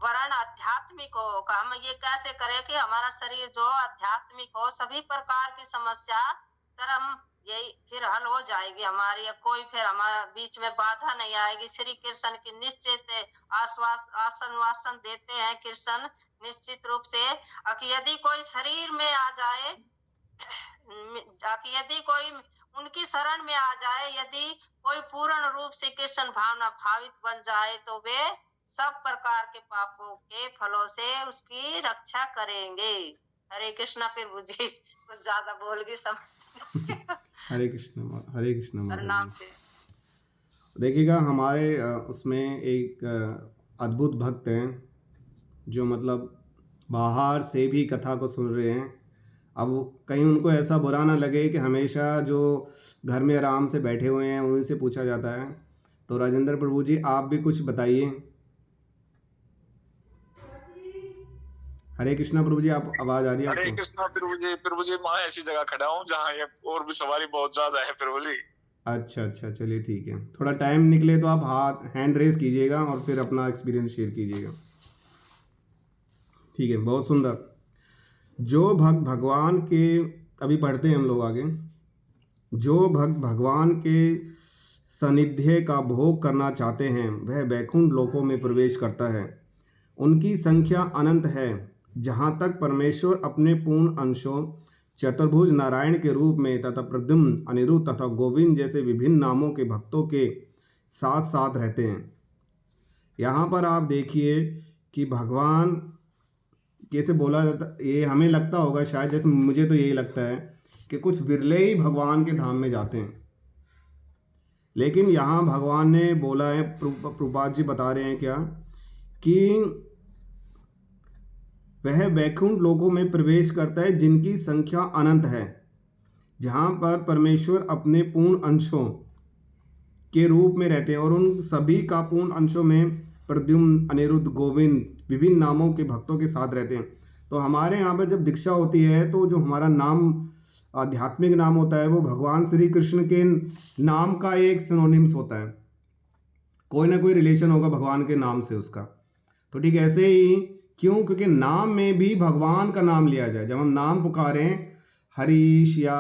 वरण आध्यात्मिक हो। हम ये कैसे करें कि हमारा शरीर जो आध्यात्मिक हो, सभी प्रकार की समस्या चरम यही फिर हल हो जाएगी हमारी, कोई फिर हमारे बीच में बाधा नहीं आएगी। श्री कृष्ण की निश्चित आश्वासन देते हैं कृष्ण निश्चित रूप से कि यदि कोई शरीर में आ जाए, यदि कोई उनकी शरण में आ जाए, यदि कोई पूर्ण रूप से कृष्ण भावना भावित बन जाए, तो वे सब प्रकार के पापों के फलों से उसकी रक्षा करेंगे। हरे कृष्णा प्रभु जी, कुछ ज्यादा बोल गई समझ। हरे कृष्ण, हरे कृष्ण। प्रणाम। देखिएगा हमारे उसमें एक अद्भुत भक्त हैं जो मतलब बाहर से भी कथा को सुन रहे हैं। अब कहीं उनको ऐसा बुरा ना लगे कि हमेशा जो घर में आराम से बैठे हुए हैं उन्हीं से पूछा जाता है। तो राजेंद्र प्रभु जी, आप भी कुछ बताइए। हरे कृष्णा प्रभु जी, आप आवाज आ रही है आपको? हरे कृष्णा प्रभु जी मैं ऐसी जगह खड़ा हूँ जहाँ ये और भी सवारी बहुत ज्यादा है प्रभु जी। अच्छा, चलिए ठीक है। थोड़ा टाइम निकले तो आप हैंड रेस कीजिएगा और फिर अपना एक्सपीरियंस शेयर कीजिएगा। ठीक है, बहुत सुंदर। जो भक्त भगवान के, अभी पढ़ते हैं हम लोग आगे। जो भक्त भगवान के सानिध्य का भोग करना चाहते हैं वह वैकुंठ लोकों में प्रवेश करता है। उनकी संख्या अनंत है। जहाँ तक परमेश्वर अपने पूर्ण अंशों चतुर्भुज नारायण के रूप में तथा प्रद्युम्न, अनिरुद्ध तथा गोविंद जैसे विभिन्न नामों के भक्तों के साथ साथ रहते हैं। यहाँ पर आप देखिए कि भगवान कैसे बोला जाता, ये हमें लगता होगा शायद, जैसे मुझे तो यही लगता है कि कुछ बिरले ही भगवान के धाम में जाते हैं। लेकिन यहाँ भगवान ने बोला है, प्रभुपाद जी बता रहे हैं क्या, कि वह वैकुंठ लोकों में प्रवेश करता है जिनकी संख्या अनंत है, जहाँ पर परमेश्वर अपने पूर्ण अंशों के रूप में रहते हैं और उन सभी का पूर्ण अंशों में प्रद्युम्न, अनिरुद्ध, गोविंद विभिन्न नामों के भक्तों के साथ रहते हैं। तो हमारे यहाँ पर जब दीक्षा होती है तो जो हमारा नाम आध्यात्मिक नाम होता है वो भगवान श्री कृष्ण के नाम का एक सिनोनिम्स होता है, कोई ना कोई रिलेशन होगा भगवान के नाम से उसका। तो ठीक ऐसे ही, क्यों? क्योंकि नाम में भी भगवान का नाम लिया जाए। जब हम नाम पुकारें हरीश या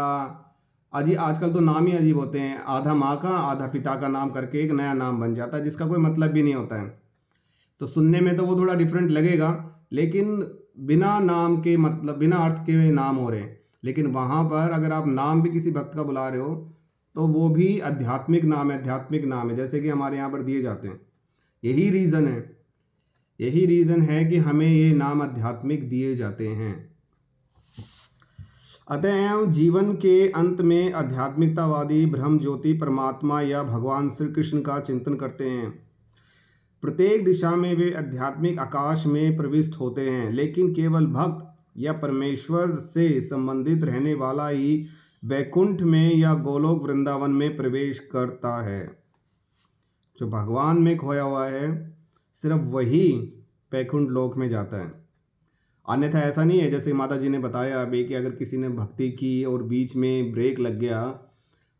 आजकल तो नाम ही अजीब होते हैं, आधा माँ का आधा पिता का नाम करके एक नया नाम बन जाता है जिसका कोई मतलब भी नहीं होता है। तो सुनने में तो वो थोड़ा डिफरेंट लगेगा, लेकिन बिना नाम के, मतलब बिना अर्थ के नाम हो रहे हैं। लेकिन वहाँ पर अगर आप नाम भी किसी भक्त का बुला रहे हो तो वो भी आध्यात्मिक नाम है, आध्यात्मिक नाम है, जैसे कि हमारे यहाँ पर दिए जाते हैं। यही रीज़न है कि हमें ये नाम आध्यात्मिक दिए जाते हैं। अतएव जीवन के अंत में आध्यात्मिकतावादी ब्रह्म ज्योति परमात्मा या भगवान श्री कृष्ण का चिंतन करते हैं। प्रत्येक दिशा में वे आध्यात्मिक आकाश में प्रविष्ट होते हैं, लेकिन केवल भक्त या परमेश्वर से संबंधित रहने वाला ही वैकुंठ में या गोलोक वृंदावन में प्रवेश करता है। जो भगवान में खोया हुआ है सिर्फ वही वैकुंठ लोक में जाता है। अन्यथा ऐसा नहीं है, जैसे माता जी ने बताया अभी कि अगर किसी ने भक्ति की और बीच में ब्रेक लग गया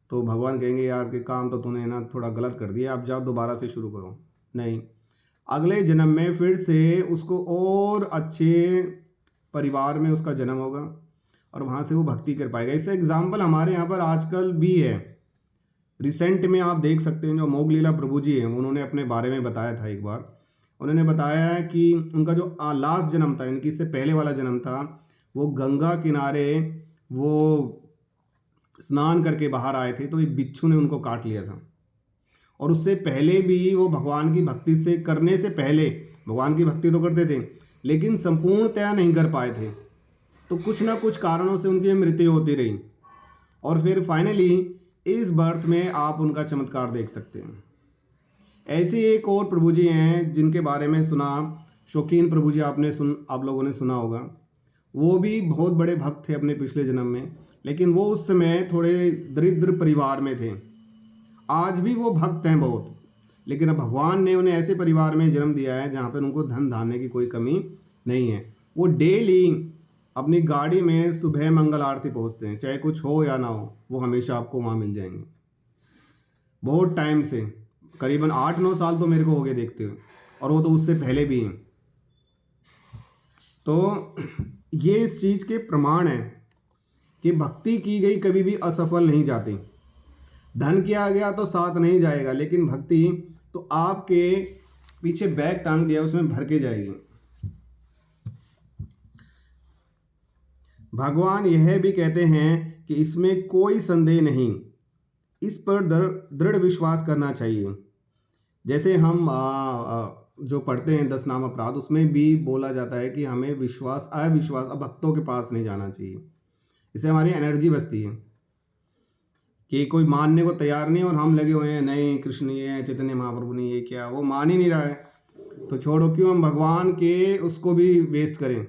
तो भगवान कहेंगे यार कि काम तो तूने ना थोड़ा गलत कर दिया, आप जाओ दोबारा से शुरू करो। नहीं, अगले जन्म में फिर से उसको और अच्छे परिवार में उसका जन्म होगा और वहाँ से वो भक्ति कर पाएगा। इससे एग्जाम्पल हमारे यहाँ पर आजकल भी है। रिसेंट में आप देख सकते हैं जो अमोघ लीला प्रभु जी हैं, उन्होंने अपने बारे में बताया था एक बार। उन्होंने बताया कि उनका जो लास्ट जन्म था, इनकी इससे पहले वाला जन्म था, वो गंगा किनारे वो स्नान करके बाहर आए थे तो एक बिच्छू ने उनको काट लिया था। और उससे पहले भी वो भगवान की भक्ति से करने से पहले भगवान की भक्ति तो करते थे लेकिन संपूर्णतया नहीं कर पाए थे। तो कुछ ना कुछ कारणों से उनकी मृत्यु होती रही, और फिर फाइनली इस बर्थ में आप उनका चमत्कार देख सकते हैं। ऐसे एक और प्रभु जी हैं जिनके बारे में सुना, शौकीन प्रभु जी आप लोगों ने सुना होगा। वो भी बहुत बड़े भक्त थे अपने पिछले जन्म में, लेकिन वो उस समय थोड़े दरिद्र परिवार में थे। आज भी वो भक्त हैं बहुत, लेकिन अब भगवान ने उन्हें ऐसे परिवार में जन्म दिया है जहाँ पर उनको धन धान्य की कोई कमी नहीं है। वो डेली अपनी गाड़ी में सुबह मंगल आरती पहुँचते हैं, चाहे कुछ हो या ना हो, वो हमेशा आपको वहाँ मिल जाएंगे। बहुत टाइम से, करीबन 8-9 साल तो मेरे को हो गए देखते हुए, और वो तो उससे पहले भी हैं। तो ये इस चीज़ के प्रमाण है कि भक्ति की गई कभी भी असफल नहीं जाती। धन किया गया तो साथ नहीं जाएगा, लेकिन भक्ति तो आपके पीछे बैग टांग दिया उसमें भर के जाएगी। भगवान यह भी कहते हैं कि इसमें कोई संदेह नहीं, इस पर दृढ़ विश्वास करना चाहिए। जैसे हम जो पढ़ते हैं 10 नाम अपराध, उसमें भी बोला जाता है कि हमें अविश्वास भक्तों के पास नहीं जाना चाहिए। इससे हमारी एनर्जी बचती है कि कोई मानने को तैयार नहीं और हम लगे हुए हैं, नहीं कृष्ण ये है, चैतन्य महाप्रभु ने ये किया, वो मान ही नहीं रहा है, तो छोड़ो, क्यों हम भगवान के उसको भी वेस्ट करें।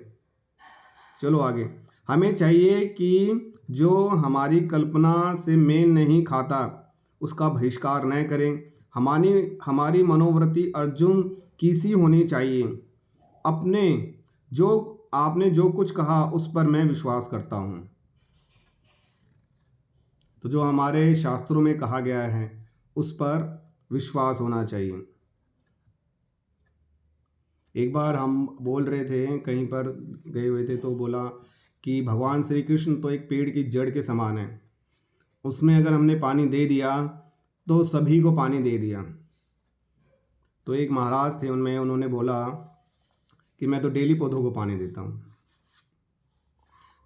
चलो आगे। हमें चाहिए कि जो हमारी कल्पना से मेल नहीं खाता उसका बहिष्कार न करें। हमारी मनोवृत्ति अर्जुन की सी होनी चाहिए। आपने जो कुछ कहा उस पर मैं विश्वास करता हूँ। तो जो हमारे शास्त्रों में कहा गया है उस पर विश्वास होना चाहिए। एक बार हम बोल रहे थे, कहीं पर गए हुए थे, तो बोला कि भगवान श्री कृष्ण तो एक पेड़ की जड़ के समान है, उसमें अगर हमने पानी दे दिया तो सभी को पानी दे दिया। तो एक महाराज थे, उन्होंने बोला कि मैं तो डेली पौधों को पानी देता हूँ।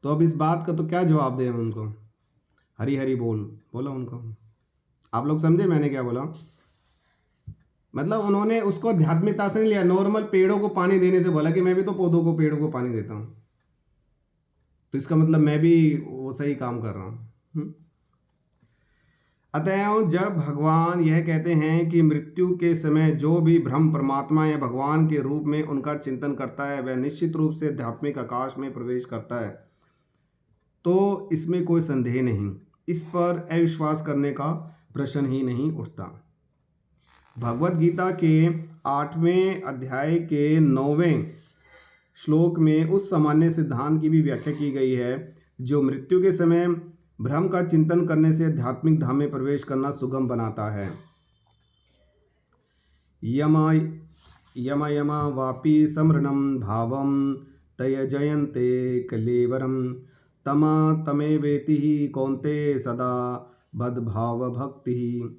तो अब इस बात का तो क्या जवाब दें उनको? हरी हरी बोला उनको। आप लोग समझे मैंने क्या बोला? मतलब उन्होंने उसको आध्यात्मिकता से नहीं लिया, नॉर्मल पेड़ों को पानी देने से बोला कि मैं भी तो पौधों को, पेड़ों को पानी देता हूँ, तो इसका मतलब मैं भी वो सही काम कर रहा हूँ। अतएव जब भगवान यह कहते हैं कि मृत्यु के समय जो भी ब्रह्म परमात्मा या भगवान के रूप में उनका चिंतन करता है वह निश्चित रूप से आध्यात्मिक आकाश में प्रवेश करता है, तो इसमें कोई संदेह नहीं, इस पर अविश्वास करने का प्रश्न ही नहीं उठता। भगवत गीता के 8वें अध्याय के 9वें श्लोक में उस सामान्य सिद्धांत की भी व्याख्या की गई है जो मृत्यु के समय ब्रह्म का चिंतन करने से आध्यात्मिक धाम में प्रवेश करना सुगम बनाता है। यम वापि समरणम भावम तय जयन्ते कलेवरम तमेवेति कौन्ते सदा बद्भाव भक्ति।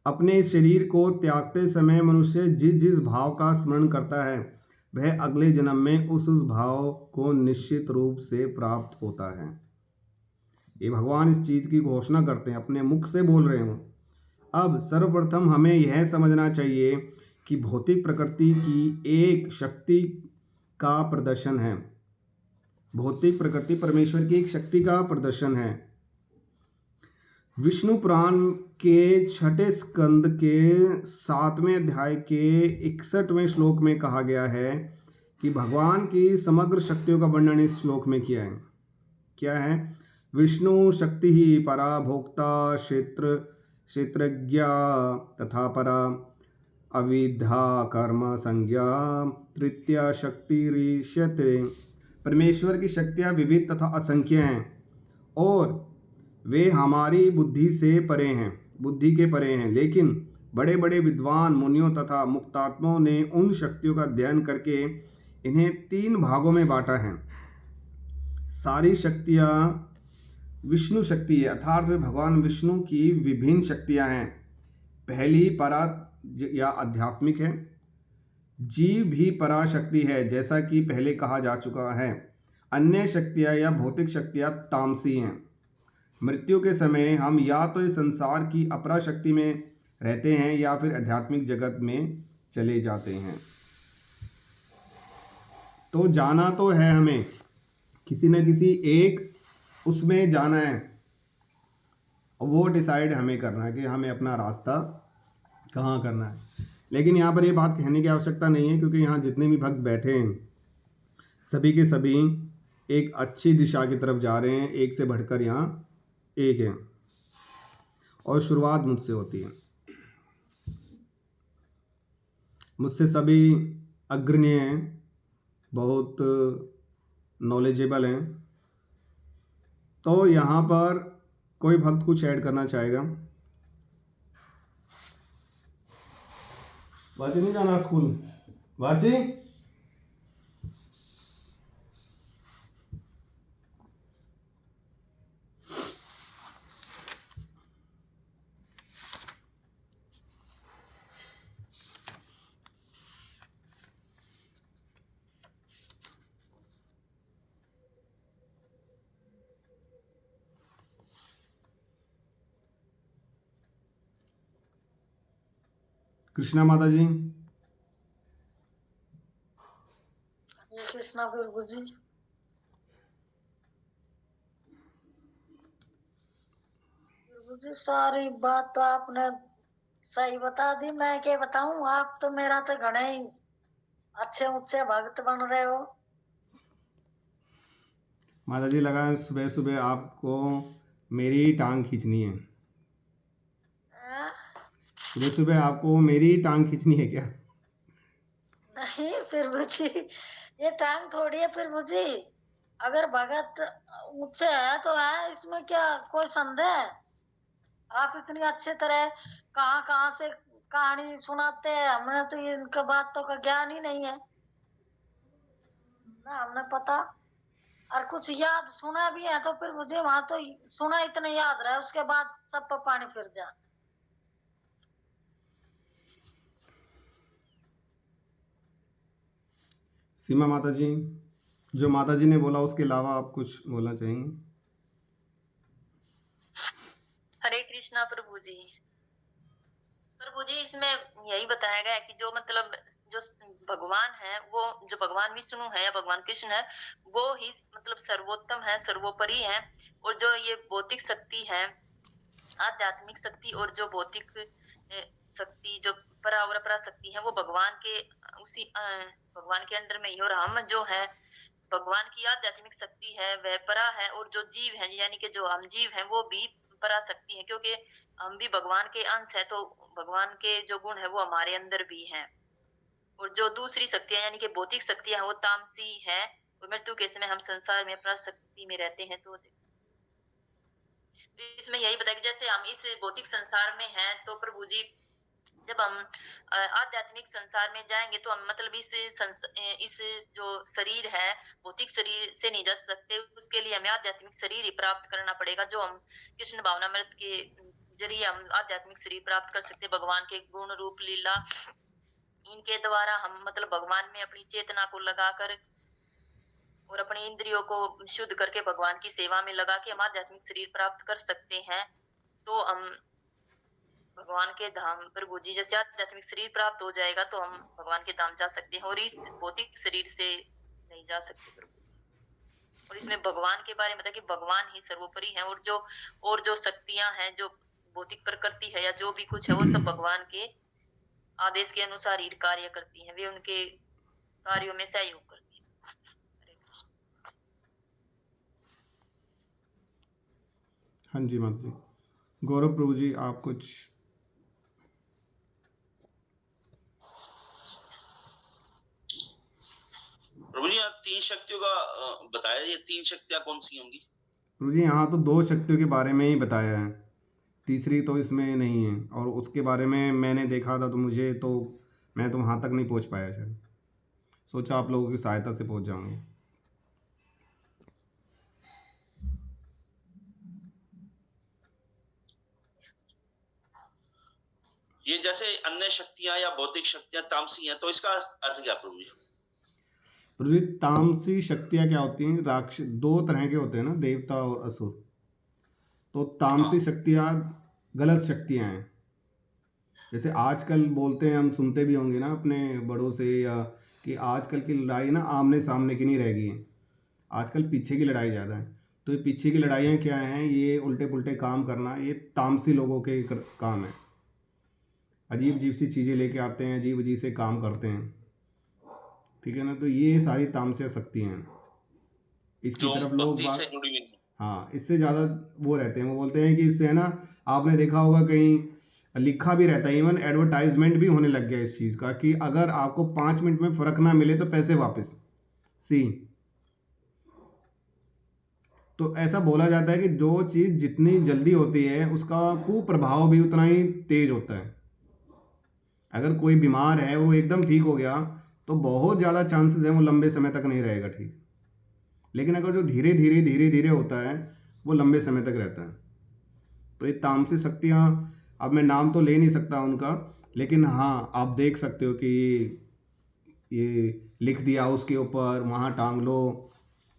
अपने शरीर को त्यागते समय मनुष्य जिस भाव का स्मरण करता है वह अगले जन्म में उस भाव को निश्चित रूप से प्राप्त होता है। ये भगवान इस चीज़ की घोषणा करते हैं, अपने मुख से बोल रहे हो। अब सर्वप्रथम हमें यह समझना चाहिए कि भौतिक प्रकृति की एक शक्ति का प्रदर्शन है। भौतिक प्रकृति परमेश्वर की एक शक्ति का प्रदर्शन है। विष्णु पुराण के 6ठे स्कंद के 7वें अध्याय के 61वें श्लोक में कहा गया है कि भगवान की समग्र शक्तियों का वर्णन इस श्लोक में किया है। क्या है? विष्णु शक्ति ही परा भोक्ता क्षेत्रज्ञा तथा परा अविद्या कर्म संज्ञा तृतीया शक्ति ऋष्यते। परमेश्वर की शक्तियाँ विविध तथा असंख्य हैं और वे हमारी बुद्धि से परे हैं, बुद्धि के परे हैं, लेकिन बड़े बड़े विद्वान मुनियों तथा मुक्तात्माओं ने उन शक्तियों का अध्ययन करके इन्हें 3 भागों में बांटा है। सारी शक्तियाँ विष्णु शक्ति है, अर्थात वे भगवान विष्णु की विभिन्न शक्तियाँ हैं। पहली परा या आध्यात्मिक है। जीव भी पराशक्ति है, जैसा कि पहले कहा जा चुका है। अन्य शक्तियाँ या भौतिक शक्तियाँ तामसी हैं। मृत्यु के समय हम या तो इस संसार की अपरा शक्ति में रहते हैं या फिर आध्यात्मिक जगत में चले जाते हैं। तो जाना तो है हमें, किसी न किसी एक उसमें जाना है, वो डिसाइड हमें करना है कि हमें अपना रास्ता कहाँ करना है। लेकिन यहाँ पर ये बात कहने की आवश्यकता नहीं है, क्योंकि यहाँ जितने भी भक्त बैठे हैं सभी के सभी एक अच्छी दिशा की तरफ जा रहे हैं, एक से बढ़कर यहाँ एक है, और शुरुआत मुझसे होती है। मुझसे सभी अग्रणी हैं, बहुत नॉलेजेबल हैं। तो यहाँ पर कोई भक्त कुछ ऐड करना चाहेगा? वाची नहीं जाना स्कूल? वाची कृष्णा माता जी। हरे कृष्णा प्रभु जी। प्रभु जी सारी बात तो आपने सही बता दी, मैं क्या बताऊं। आप तो मेरा तो घणे ही अच्छे ऊंचे भक्त बन रहे हो। माता जी लगा सुबह सुबह आपको मेरी टांग खींचनी है। हाँ? सुबह सुबह आपको मेरी टांग खींचनी है क्या? नहीं प्रभु जी, ये टांग थोड़ी है प्रभु जी। अगर भगत ऊंचे है तो है, इसमें क्या कोई संदेह है? आप इतनी अच्छे तरह कहाँ कहाँ से कहानी सुनाते हैं, हमने तो इनके बातों का ज्ञान ही नहीं है ना, हमने पता। और कुछ याद सुना भी है तो फिर मुझे वहां तो सुना इतना याद रहा, उसके बाद सब पर पानी फिर जा। सीमा माता जी, जो माता जी ने बोला उसके अलावा आप कुछ बोलना चाहेंगे? हरे कृष्णा प्रभु जी। प्रभु जी इसमें यही बताया गया है कि जो मतलब जो भगवान है, वो जो भगवान विष्णु है या भगवान कृष्ण है, वो ही मतलब सर्वोत्तम है, सर्वोपरि है। और जो ये भौतिक शक्ति है, आध्यात्मिक शक्ति और जो भौतिक शक्ति, जो परा और अपरा शक्ति है, वो भगवान के उसी भगवान के अंडर में ही। और हम जो है भगवान की आध्यात्मिक शक्ति है, वह परा है। और जो जीव है, यानी कि जो हम जीव हैं, वो भी परा शक्ति है, क्योंकि हम भी भगवान के अंश है, तो भगवान के जो गुण है वो हमारे अंदर भी हैं। और जो दूसरी शक्तियां यानी कि भौतिक शक्तियां हैं, वो तामसी है। और मृत्यु के समय हम संसार में अपरा शक्ति में रहते हैं। तो इसमें यही बताया कि जैसे हम इस भौतिक संसार में हैं, तो प्रभु जी जब हम आध्यात्मिक संसार में जाएंगे तो हम मतलब इस जो शरीर है, भौतिक शरीर से नहीं जा सकते। उसके लिए हमें आध्यात्मिक शरीर ही प्राप्त करना पड़ेगा, जो हम कृष्ण भावनामृत के जरिए हम आध्यात्मिक शरीर प्राप्त कर सकते हैं। भगवान के गुण रूप लीला, इनके द्वारा हम मतलब भगवान में अपनी चेतना को लगाकर और अपनी इंद्रियों को शुद्ध करके भगवान की सेवा में लगा के हम आध्यात्मिक शरीर प्राप्त कर सकते हैं। तो हम भगवान के धाम, प्रभु जी जैसे आध्यात्मिक शरीर प्राप्त हो जाएगा तो हम भगवान के धाम जा सकते हैं, और इस भौतिक शरीर से नहीं जा सकते प्रभु। और इसमें भगवान के बारे में बताया कि भगवान ही सर्वोपरि है, और जो शक्तियां हैं, जो भौतिक प्रकृति है या जो भी कुछ है, वो सब भगवान के आदेश के अनुसार ही कार्य करती हैं, वे उनके कार्यों में सहयोग करती हैं। हरे कृष्ण। हाँ जी माता जी। गौरव प्रभु जी, आप कुछ? प्रभु जी, यहाँ 3 शक्तियों का बताया, ये 3 शक्तियां कौन सी होंगी? प्रभु जी यहाँ तो 2 शक्तियों के बारे में ही बताया है, तीसरी तो इसमें नहीं है। और उसके बारे में मैंने देखा था, तो मैं तो वहाँ तक नहीं पहुँच पाया शायद। सोचा आप लोगों की सहायता से पहुँच जाऊँगे। ये जैसे अन्य शक्तियां या भौतिक शक्तियां तामसी हैं, तो इसका अर्थ क्या प्रभु जी? प्रभु जी, तामसी शक्तियाँ क्या होती हैं? राक्षस 2 तरह के होते हैं ना, देवता और असुर। तो तामसी शक्तियाँ गलत शक्तियाँ हैं। जैसे आजकल बोलते हैं, हम सुनते भी होंगे ना अपने बड़ों से, या कि आजकल की लड़ाई ना आमने सामने की नहीं रह गई है, आजकल पीछे की लड़ाई ज़्यादा है। तो ये पीछे की लड़ाइयाँ क्या हैं, ये उल्टे पुल्टे काम करना, ये तामसी लोगों के काम है। अजीब अजीब सी चीज़ें लेके आते हैं, अजीब अजीब से काम करते हैं, ठीक है ना। तो ये सारी तामसिक शक्तियाँ हैं, इसकी तरफ लोग से जुड़ी हुई हैं। हाँ, इससे ज़्यादा वो रहते हैं। वो बोलते हैं कि इससे है ना, आपने देखा होगा कहीं लिखा भी रहता है, इवन एडवर्टाइजमेंट भी होने लग गया इस चीज़ का, कि अगर आपको 5 मिनट में फ़र्क ना मिले तो पैसे वापस। तो ऐसा बोला जाता है कि जो चीज़ जितनी जल्दी होती है उसका कुप्रभाव भी उतना ही तेज होता है। अगर कोई बीमार है और वो एकदम ठीक हो गया तो बहुत ज़्यादा चांसेस हैं वो लंबे समय तक नहीं रहेगा ठीक। लेकिन अगर जो धीरे धीरे धीरे धीरे होता है वो लंबे समय तक रहता है। तो ये तामसिक शक्तियाँ, अब मैं नाम तो ले नहीं सकता उनका, लेकिन हाँ आप देख सकते हो कि ये लिख दिया उसके ऊपर, वहाँ टांग लो,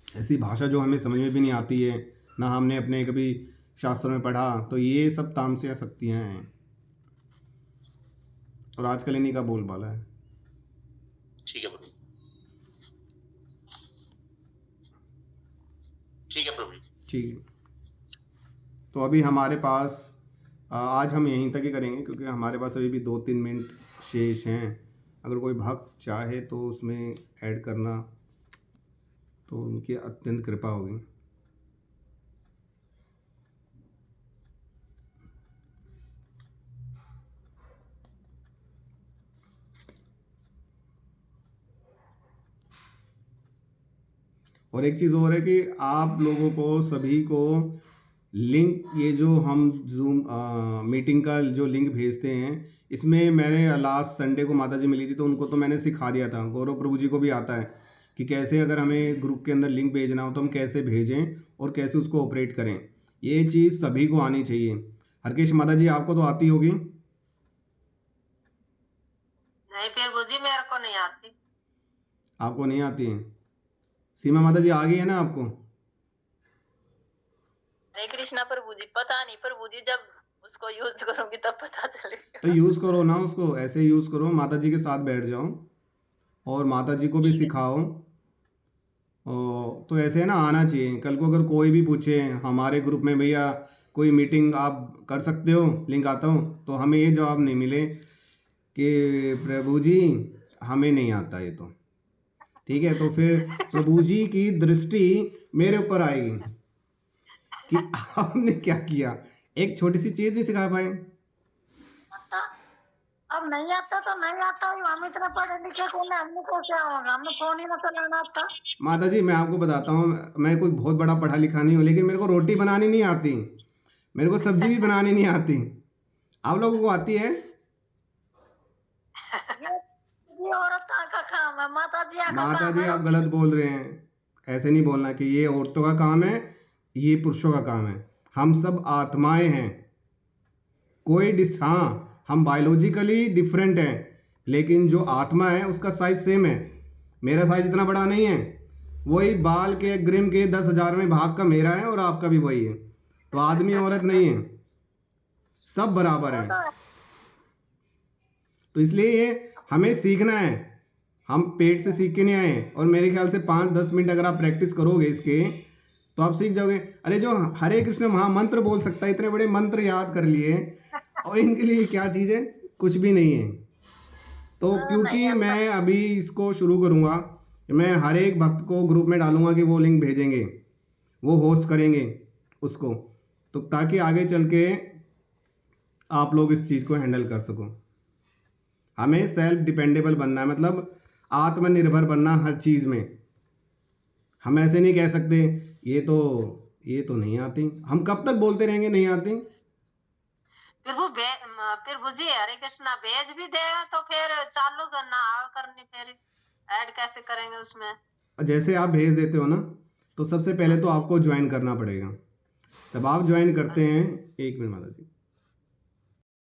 ऐसी भाषा जो हमें समझ में भी नहीं आती है, ना हमने अपने कभी शास्त्रों में पढ़ा। तो ये सब तामसिक शक्तियाँ हैं और आजकल इन्हीं का बोलबाला है। ठीक है प्रभु, ठीक है प्रभु, ठीक। तो अभी हमारे पास आज हम यहीं तक ही करेंगे क्योंकि हमारे पास अभी भी 2-3 मिनट शेष हैं। अगर कोई भक्त चाहे तो उसमें ऐड करना तो उनकी अत्यंत कृपा होगी। और एक चीज़ और है कि आप लोगों को सभी को लिंक, ये जो हम जूम मीटिंग का जो लिंक भेजते हैं, इसमें मैंने लास्ट संडे को माता जी मिली थी तो उनको तो मैंने सिखा दिया था। गौरव प्रभु जी को भी आता है कि कैसे अगर हमें ग्रुप के अंदर लिंक भेजना हो तो हम कैसे भेजें और कैसे उसको ऑपरेट करें। ये चीज़ सभी को आनी चाहिए। हरकेश माता जी आपको तो आती होगी? नहीं प्रभु जी, मेरे को नहीं आती। आपको नहीं आती है? सीमा माता जी आ गई है ना आपको? हरे कृष्णा प्रभु जी, पता नहीं प्रभु जी, जब उसको यूज करूंगी तब पता चलेगा। तो यूज करो ना उसको, ऐसे यूज करो, माता जी के साथ बैठ जाओ और माता जी को भी सिखाओ। तो ऐसे है ना, आना चाहिए। कल को अगर कोई भी पूछे हमारे ग्रुप में, भैया कोई मीटिंग आप कर सकते हो, लिंक आता हो, तो हमें ये जवाब नहीं मिले कि प्रभु जी हमें नहीं आता ये तो, ठीक है। तो फिर प्रभु जी की दृष्टि मेरे ऊपर आएगी कि आपने क्या किया, एक छोटी सी चीज नहीं सिखा पाए। अब नहीं आता तो नहीं आता, हम इतना पढ़े लिखे कौन है, हमने कैसे आऊंगा, हमने फोन ही ना चलाना आता। माता जी मैं आपको बताता हूँ, मैं कोई बहुत बड़ा पढ़ा लिखा नहीं हूँ, लेकिन मेरे को रोटी बनानी नहीं आती, मेरे को सब्जी भी बनानी नहीं आती। आप लोगों को आती है? ये औरत का काम है, माता जी का माता काम जी है। आप गलत बोल रहे हैं, ऐसे नहीं बोलना कि ये औरतों का काम है, ये पुरुषों का काम है। हम सब आत्माएं हैं, कोई हाँ हम बायोलॉजिकली डिफरेंट हैं, लेकिन जो आत्मा है उसका साइज सेम है। मेरा साइज इतना बड़ा नहीं है, वही बाल के ग्रिम के 10,000वें भाग का मेरा है और आपका भी वही है। तो आदमी औरत नहीं है, सब बराबर हैं। तो इसलिए ये हमें सीखना है, हम पेट से सीख के नहीं आए। और मेरे ख्याल से 5-10 मिनट अगर आप प्रैक्टिस करोगे इसके तो आप सीख जाओगे। अरे जो हरे कृष्ण महामंत्र बोल सकता है, इतने बड़े मंत्र याद कर लिए, और इनके लिए क्या चीज़ है, कुछ भी नहीं है। तो क्योंकि मैं अभी इसको शुरू करूँगा, मैं हर एक भक्त को ग्रुप में डालूंगा कि वो लिंक भेजेंगे, वो होस्ट करेंगे उसको, तो ताकि आगे चल के आप लोग इस चीज़ को हैंडल कर सको। हमें सेल्फ डिपेंडेबल बनना है, मतलब आत्मनिर्भर बनना हर चीज़ में। हम ऐसे नहीं कह सकते ये तो नहीं आती, हम कब तक बोलते रहेंगे नहीं आती। प्रभु जी हरे कृष्णा भेज भी दे तो फिर चालू करना करनी, फिर ऐड कैसे करेंगे उसमें? जैसे आप भेज देते हो ना, तो सबसे पहले तो आपको ज्वाइन करना पड़ेगा। जब आप ज्वाइन करते हैं, एक मिनट माता जी,